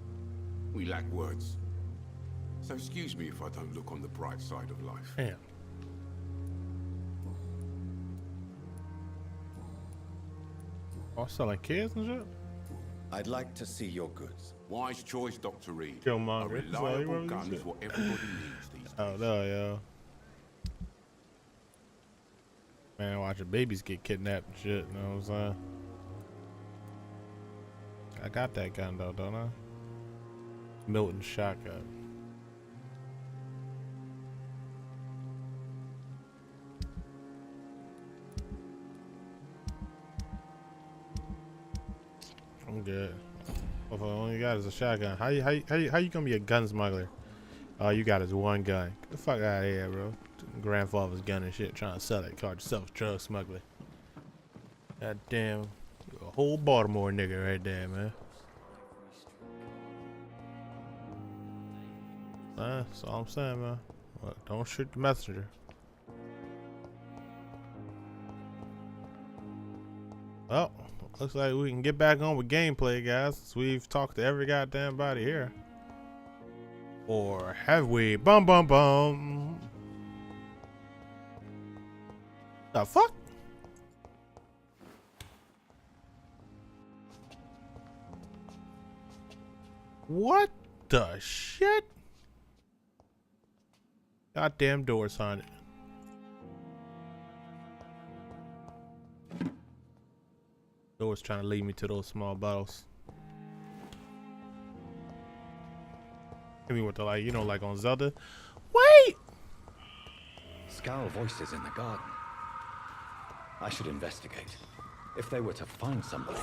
R: We lack words. So excuse me if I don't look on the bright side of life.
A: Damn. Oh, selling kids and shit?
C: I'd like to see your goods.
R: Wise choice, Dr. Reed. A
A: Killmonger.
R: reliable gun is what everybody needs these days.
A: Oh, no, yo. Man, watching babies get kidnapped and shit, you know what I'm saying? I got that gun though, don't I? Milton shotgun. I'm good. If all you got is a shotgun, how you gonna be a gun smuggler? All you got is one gun. Get the fuck out of here, bro. Grandfather's gun and shit, trying to sell it. Call yourself drug smuggler. God damn, a whole Baltimore nigga right there, man. That's all I'm saying, man. Look, don't shoot the messenger. Well, looks like we can get back on with gameplay, guys, since we've talked to every goddamn body here. Or have we? Bum bum bum. The fuck? What the shit? Goddamn doors on it. Doors trying to lead me to those small bottles. Hit me with the, like, you know, like on Zelda. Wait!
C: Scowl voices in the garden. I should investigate. If they were to find somebody.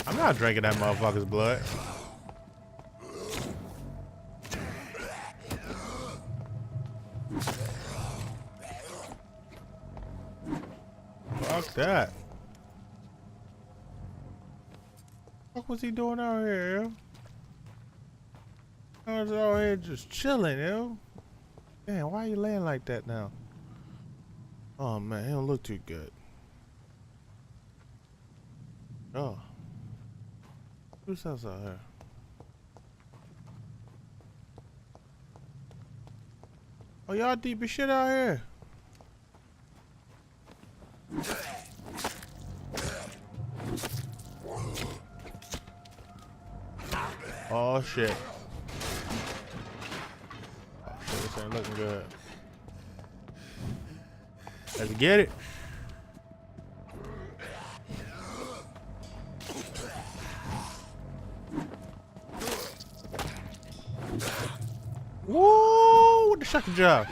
A: I'm not drinking that motherfucker's blood. Fuck that. What was he doing out here, yo? I was out here just chilling, yo. Damn, why are you laying like that now? Oh man, he don't look too good. Oh. Who's else out here? Oh, y'all deep as shit out here. Oh shit. Oh shit, this ain't looking good. Let's get it. Whoa, what the shotgun job?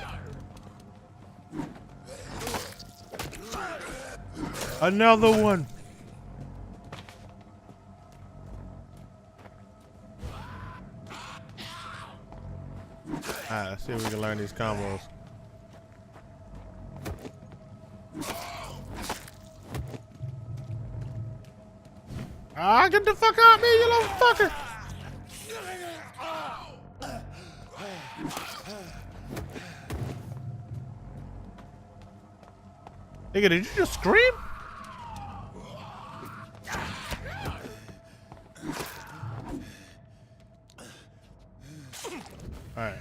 A: Another one. Alright, let's see if we can learn these combos. Ah, get the fuck out of me, you little fucker! Nigga, did you just scream? Alright.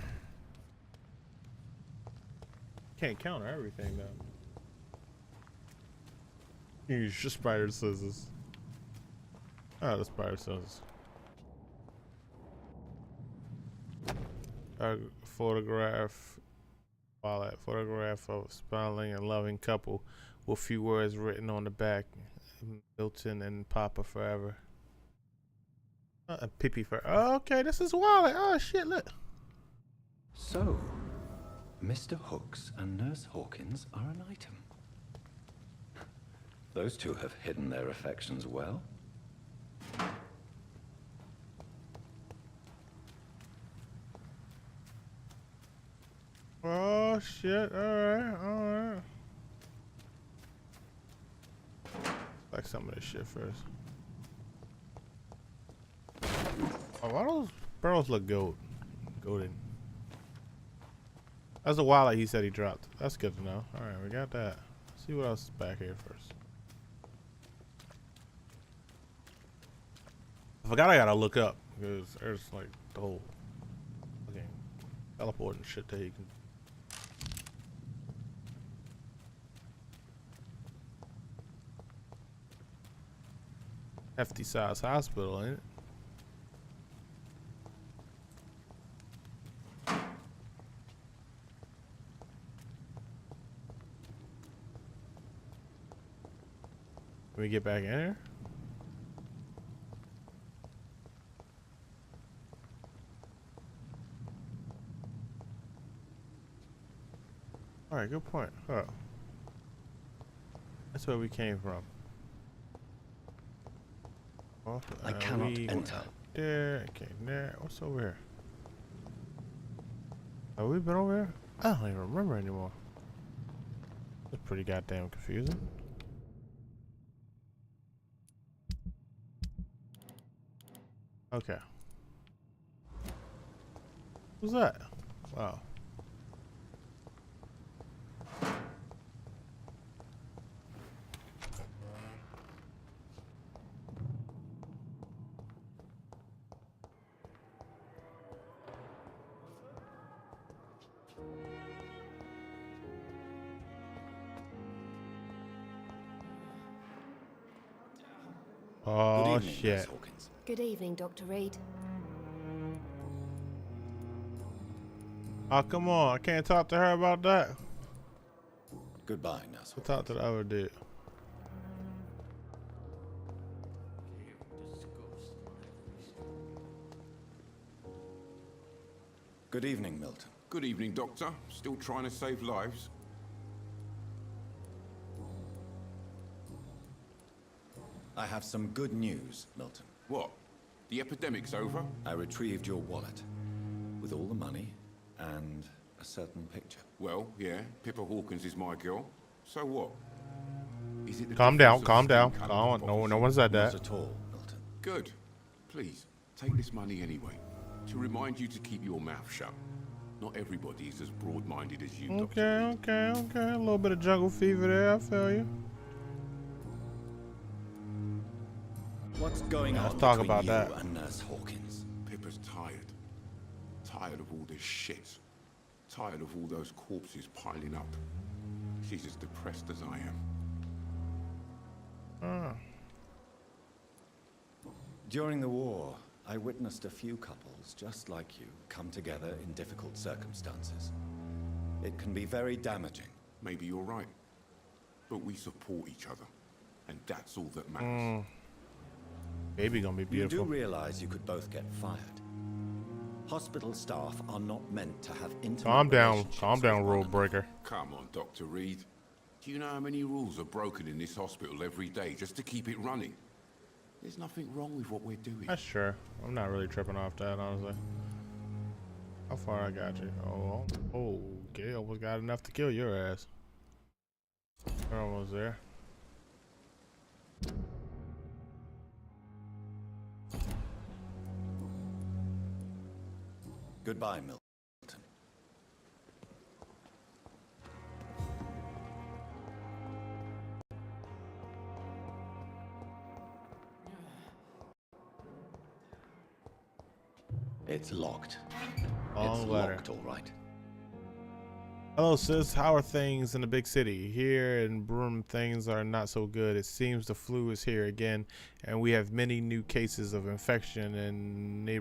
A: Can't counter everything though. Use your spider scissors. Oh, the spider scissors. Photograph. Wallet. Photograph of a smiling and loving couple with few words written on the back. Milton and Papa forever. Pippi for. Oh, okay, this is Wallet. Oh shit, look.
C: So, Mr. Hooks and Nurse Hawkins are an item. Those two have hidden their affections well.
A: Oh shit, alright. Like some of this shit first. Oh, why those barrels look golden? That's a wallet he said he dropped. That's good to know. All right, we got that. Let's see what else is back here first. I forgot I gotta look up because there's like the whole fucking teleport and shit that you can. Hefty size hospital, ain't it? Can we get back in here? Alright, good point. Oh. That's where we came from. Oh,
C: I cannot enter.
A: There, okay, there. What's over here? Have we been over here? I don't even remember anymore. That's pretty goddamn confusing. Okay. Who's that? Wow. Oh,
C: Good evening,
A: shit.
C: Miss Hawkins.
G: Good evening, Dr. Reed.
A: Oh, come on. I can't talk to her about that.
C: Goodbye, Nurse.
A: I'll talk to the other dude.
C: Good evening, Milton.
R: Good evening, Doctor. Still trying to save lives?
C: I have some good news, Milton.
R: What? The epidemic's over?
C: I retrieved your wallet with all the money and a certain picture.
R: Well, yeah, Pippa Hawkins is my girl. So what? Is it the
A: Calm down,
R: difference of
A: calm
R: skin
A: down.
R: colour
A: Calm.
R: and
A: No,
R: bodies?
A: no one said that.
C: Not at all, Milton.
R: Good. Please, take this money anyway. To remind you to keep your mouth shut. Not everybody is as broad-minded as you,
A: Okay, okay, okay. A little bit of jungle fever there. I feel you.
C: What's going on
A: Let's talk
C: between
A: about
C: you
A: that.
C: and Nurse Hawkins?
R: Pippa's tired. Tired of all this shit. Tired of all those corpses piling up. She's as depressed as I am.
C: During the war, I witnessed a few couples just like you come together in difficult circumstances. It can be very damaging.
R: Maybe you're right. But we support each other. And that's all that matters.
A: Baby gonna be beautiful.
C: You do realize you could both get fired. Hospital staff are not meant to have intimate
A: Calm down,
C: relationships
A: rule
C: with one
A: breaker.
R: Come on, Dr. Reed. Do you know how many rules are broken in this hospital every day just to keep it running? There's nothing wrong with what we're doing.
A: That's sure. I'm not really tripping off that, honestly. How far I got you? Oh, okay. Almost got enough to kill your ass. We're almost there.
C: Goodbye, Milton. It's locked.
A: Long
C: It's
A: letter.
C: locked, all right.
A: Hello, sis. How are things in the big city? Here in Broome, things are not so good. It seems the flu is here again, and we have many new cases of infection in the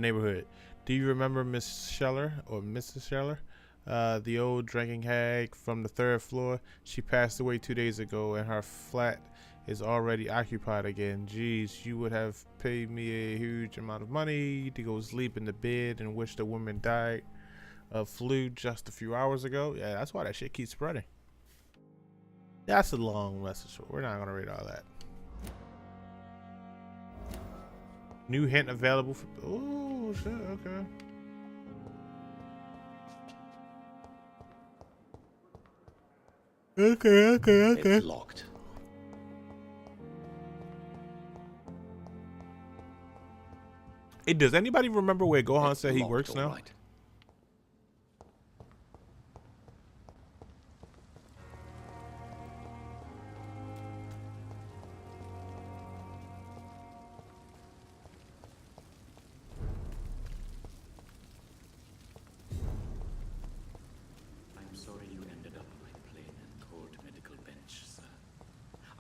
A: neighborhood. Do you remember Miss Scheller or Mrs. Scheller? The old drinking hag from the 3rd floor? She passed away 2 days ago, and her flat is already occupied again. Geez, you would have paid me a huge amount of money to go sleep in the bed in which the woman died of flu just a few hours ago. Yeah, that's why that shit keeps spreading. That's a long message. We're not gonna read all that. New hint available for. Oh shit. Okay. Okay.
C: It's locked.
A: Hey, does anybody remember where Gohan said he
C: locked,
A: works
C: all
A: now?
C: right.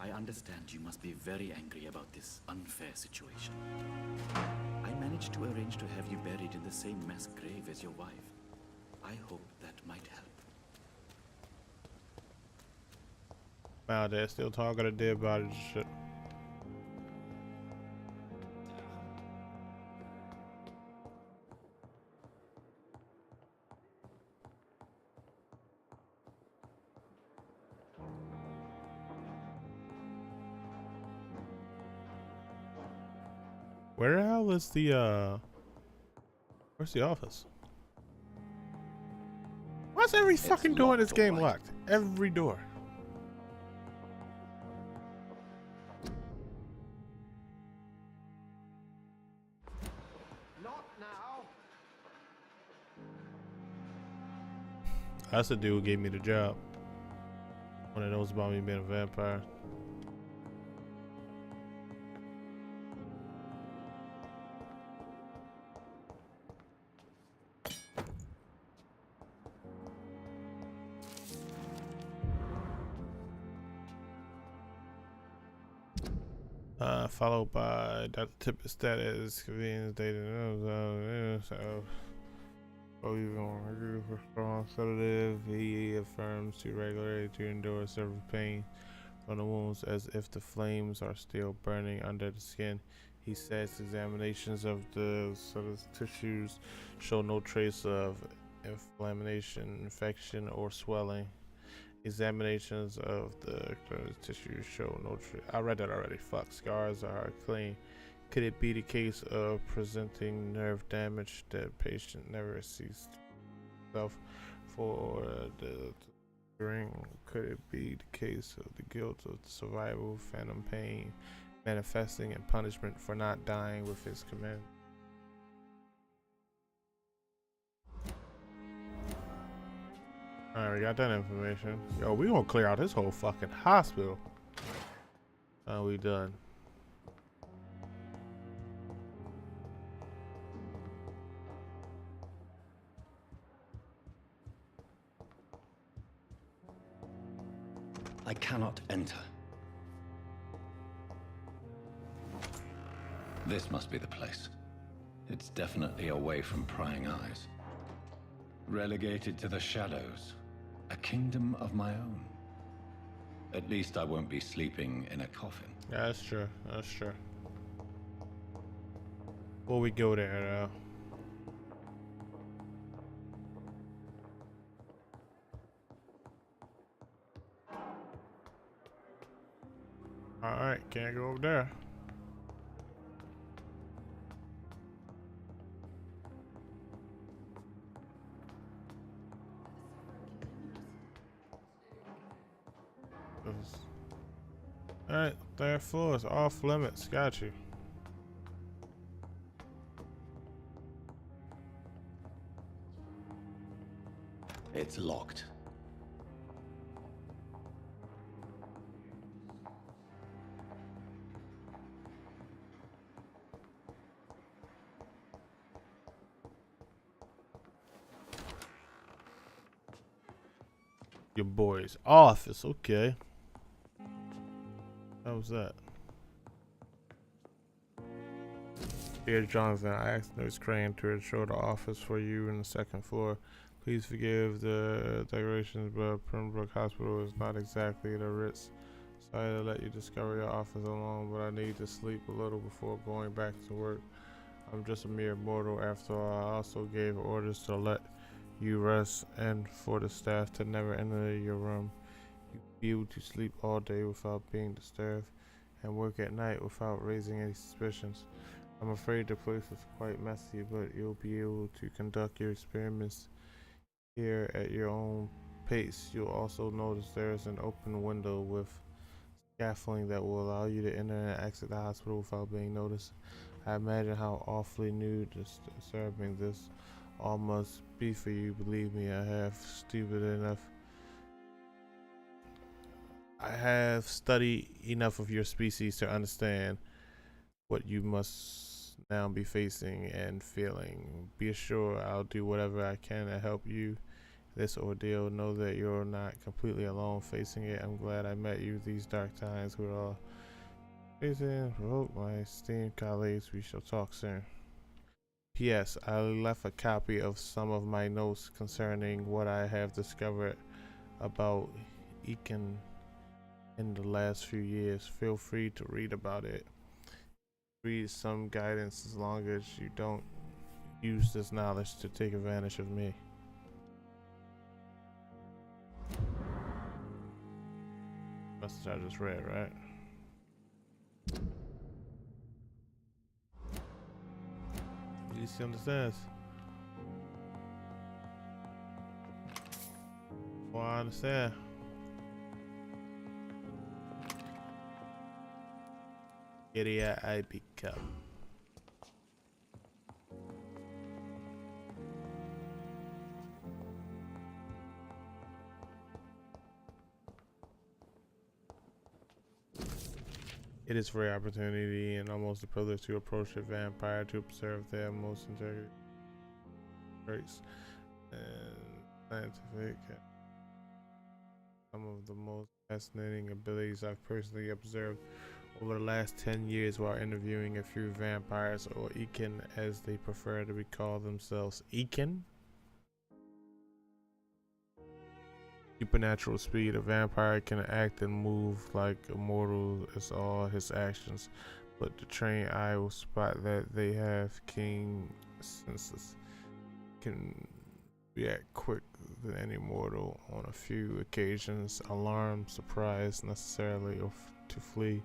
L: I understand you must be very angry about this unfair situation. I managed to arrange to have you buried in the same mass grave as your wife. I hope that might help.
A: Wow, they're still talking to dead bodies and shit. Where the hell is the where's the office? Why's every fucking door in this game locked? Every door.
S: Not now.
A: That's the dude who gave me the job. One that knows about me being a vampire. Followed by Dr. Tippett status, convenience data, so even for strong sedative, he affirms to regularly to endure severe pain from the wounds as if the flames are still burning under the skin. He says examinations of the tissues show no trace of inflammation, infection, or swelling. Examinations of the tissues show no I read that already. Fuck. Scars are clean. Could it be the case of presenting nerve damage that patient never sees self for the ring? Could it be the case of the guilt of survival, phantom pain, manifesting in punishment for not dying with his command? Alright, we got that information. Yo, we gonna clear out this whole fucking hospital. Are we done?
C: I cannot enter. This must be the place. It's definitely away from prying eyes. Relegated to the shadows. A kingdom of my own. At least I won't be sleeping in a coffin.
A: Yeah, that's true. That's true. Before we go there, alright, can't go over there. Alright, third floor is off limits. Got you.
C: It's locked.
A: Your boy's office, okay. How was that? Dear Jonathan, I asked Nurse Crane to ensure the office for you in the second floor. Please forgive the decorations, but Pembroke Hospital is not exactly the Ritz. Sorry to let you discover your office alone, but I need to sleep a little before going back to work. I'm just a mere mortal after all. I also gave orders to let you rest and for the staff to never enter your room. You'll be able to sleep all day without being disturbed and work at night without raising any suspicions. I'm afraid the place is quite messy, but you'll be able to conduct your experiments here at your own pace. You'll also notice there's an open window with scaffolding that will allow you to enter and exit the hospital without being noticed. I imagine how awfully new disturbing this all must be for you. Believe me, I have studied enough of your species to understand what you must now be facing and feeling. Be assured I'll do whatever I can to help you. If this ordeal. Know that you're not completely alone facing it. I'm glad I met you these dark times. We're all facing. Provoke my esteemed colleagues. We shall talk soon. P.S. I left a copy of some of my notes concerning what I have discovered about Ekin in the last few years. Feel free to read about it. Read some guidance as long as you don't use this knowledge to take advantage of me. Message I just read, right? You see understands. Well, I understand. Idiot I become. It is for opportunity and almost a privilege to approach a vampire to observe their most integrity traits and scientific. Some of the most fascinating abilities I've personally observed over the last 10 years while interviewing a few vampires, or Ekin as they prefer to be called themselves. Ekin? Supernatural speed. A vampire can act and move like a mortal as all his actions, but the trained eye will spot that they have keen senses. Can react quick than any mortal. On a few occasions, alarm, surprise, necessarily, or to flee.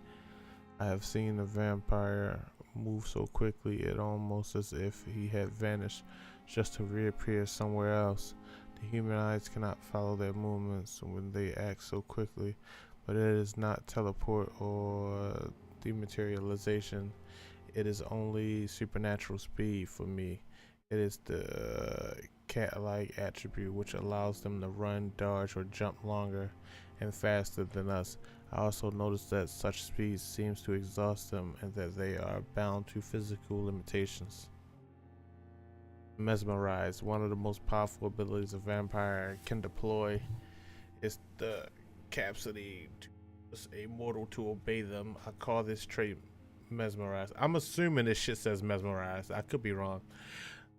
A: I have seen a vampire move so quickly it almost as if he had vanished, just to reappear somewhere else. The human eyes cannot follow their movements when they act so quickly, but it is not teleport or dematerialization. It is only supernatural speed for me. It is the cat-like attribute which allows them to run, dodge, or jump longer and faster than us. I also noticed that such speed seems to exhaust them and that they are bound to physical limitations. Mesmerized. One of the most powerful abilities a vampire can deploy is the capacity to force a mortal to obey them. I call this trait mesmerized. I'm assuming this shit says mesmerized. I could be wrong.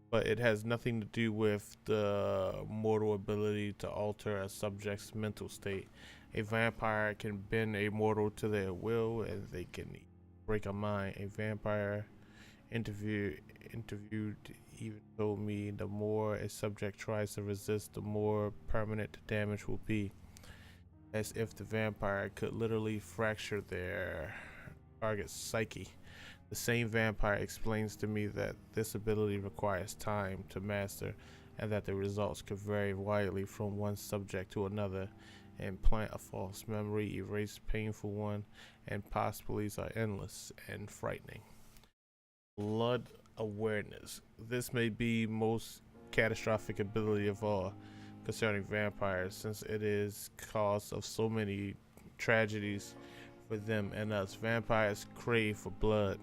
A: But it has nothing to do with the mortal ability to alter a subject's mental state. A vampire can bend a mortal to their will, and they can break a mind. A vampire interviewed even told me the more a subject tries to resist, the more permanent the damage will be. As if the vampire could literally fracture their target's psyche. The same vampire explains to me that this ability requires time to master, and that the results could vary widely from one subject to another. Implant a false memory, erase painful one, and possibilities are endless and frightening. Blood awareness. This may be most catastrophic ability of all concerning vampires, since it is cause of so many tragedies for them and us. Vampires crave for blood.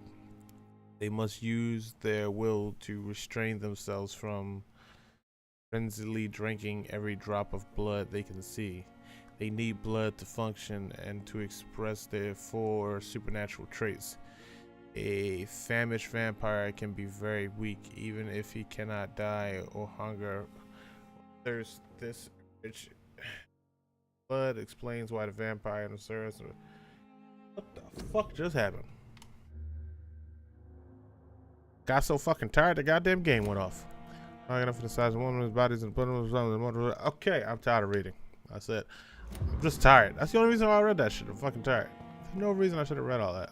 A: They must use their will to restrain themselves from frenziedly drinking every drop of blood they can see. They need blood to function and to express their full supernatural traits. A famished vampire can be very weak, even if he cannot die or hunger. There's this rich blood explains why the vampire and the servants. What the fuck just happened? Got so fucking tired, the goddamn game went off. Not enough for the size of one of his bodies and put him. Okay, I'm tired of reading. That's it. I'm just tired. That's the only reason why I read that shit. I'm fucking tired. There's no reason I should have read all that.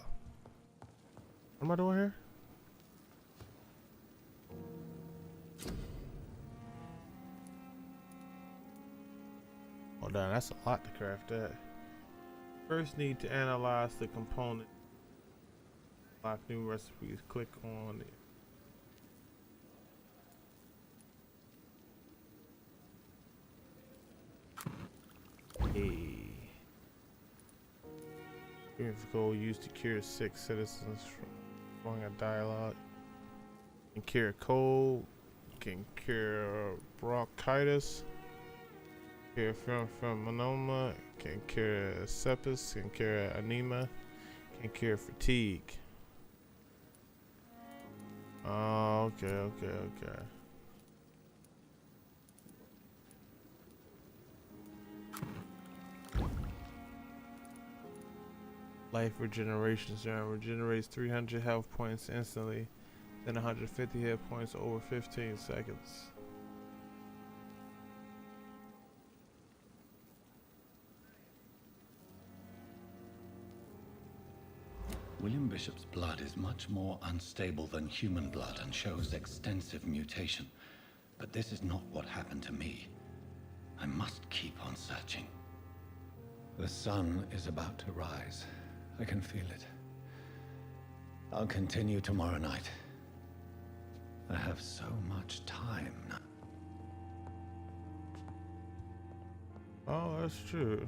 A: What am I doing here? Hold on, that's a lot to craft that. First need to analyze the component. Lock new recipes. Click on it. Goal used to cure sick citizens from a dialogue. Can cure cold. Can cure bronchitis. Cure from melanoma, can cure sepsis, can cure anemia, can cure fatigue. Oh, okay. Life regeneration serum regenerates 300 health points instantly, then 150 hit points over 15 seconds.
C: William Bishop's blood is much more unstable than human blood and shows extensive mutation. But this is not what happened to me. I must keep on searching. The sun is about to rise. I can feel it. I'll continue tomorrow night. I have so much time now.
A: Oh, that's true.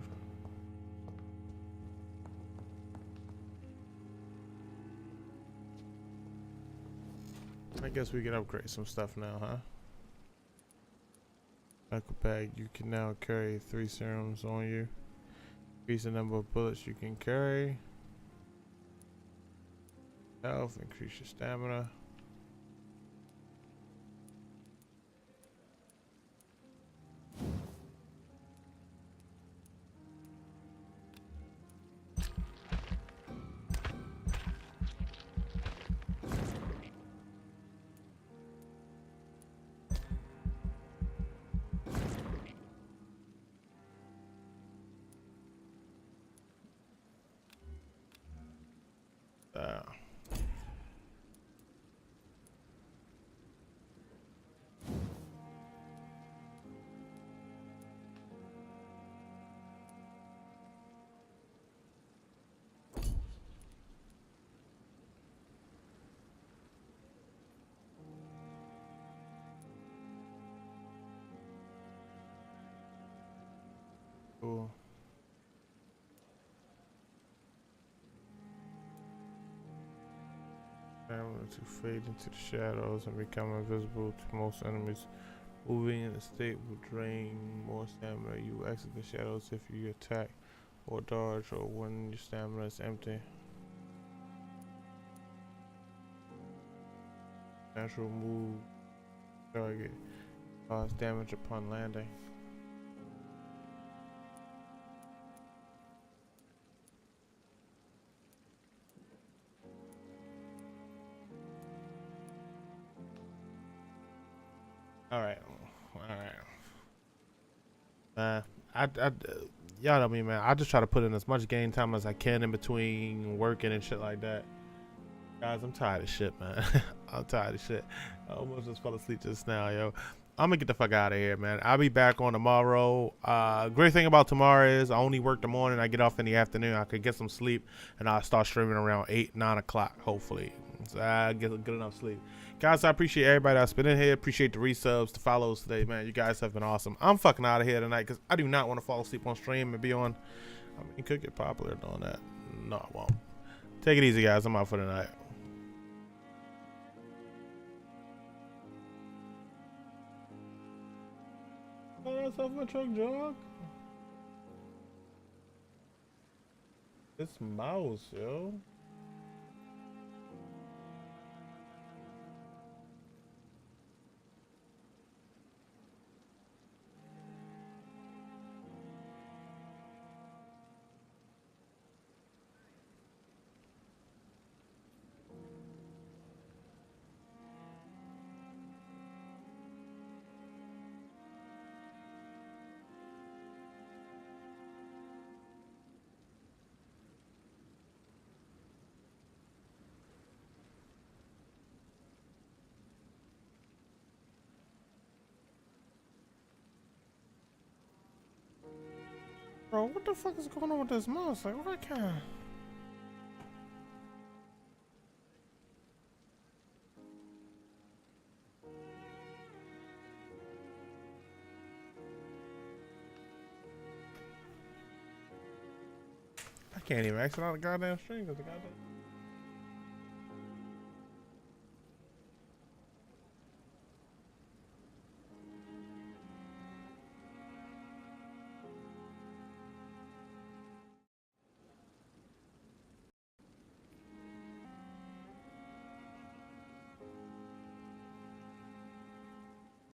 A: I guess we can upgrade some stuff now, huh? Medical bag, you can now carry 3 serums on you. Increase the number of bullets you can carry. Health, increase your stamina. Cool. To fade into the shadows and become invisible to most enemies. Moving in the state will drain more stamina. You will exit the shadows if you attack or dodge or when your stamina is empty. Natural move target cause damage upon landing. Alright. Y'all know me, man. I just try to put in as much game time as I can in between working and shit like that. Guys, I'm tired of shit, man. I'm tired of shit. I almost just fell asleep just now, yo. I'm gonna get the fuck out of here, man. I'll be back on tomorrow. Great thing about tomorrow is I only work the morning. I get off in the afternoon. I could get some sleep, and I'll start streaming around 8, 9 o'clock, hopefully. So I get good enough sleep. Guys, I appreciate everybody that's been in here. Appreciate the resubs, the follows today, man. You guys have been awesome. I'm fucking out of here tonight because I do not want to fall asleep on stream and be on. I mean, it could get popular doing that. No, I won't. Take it easy, guys. I'm out for the night. Oh, that's off my truck, jog. This mouse, yo. Bro, what the fuck is going on with this mouse? Like, what kind of... I can't even exit out the goddamn stream because the goddamn...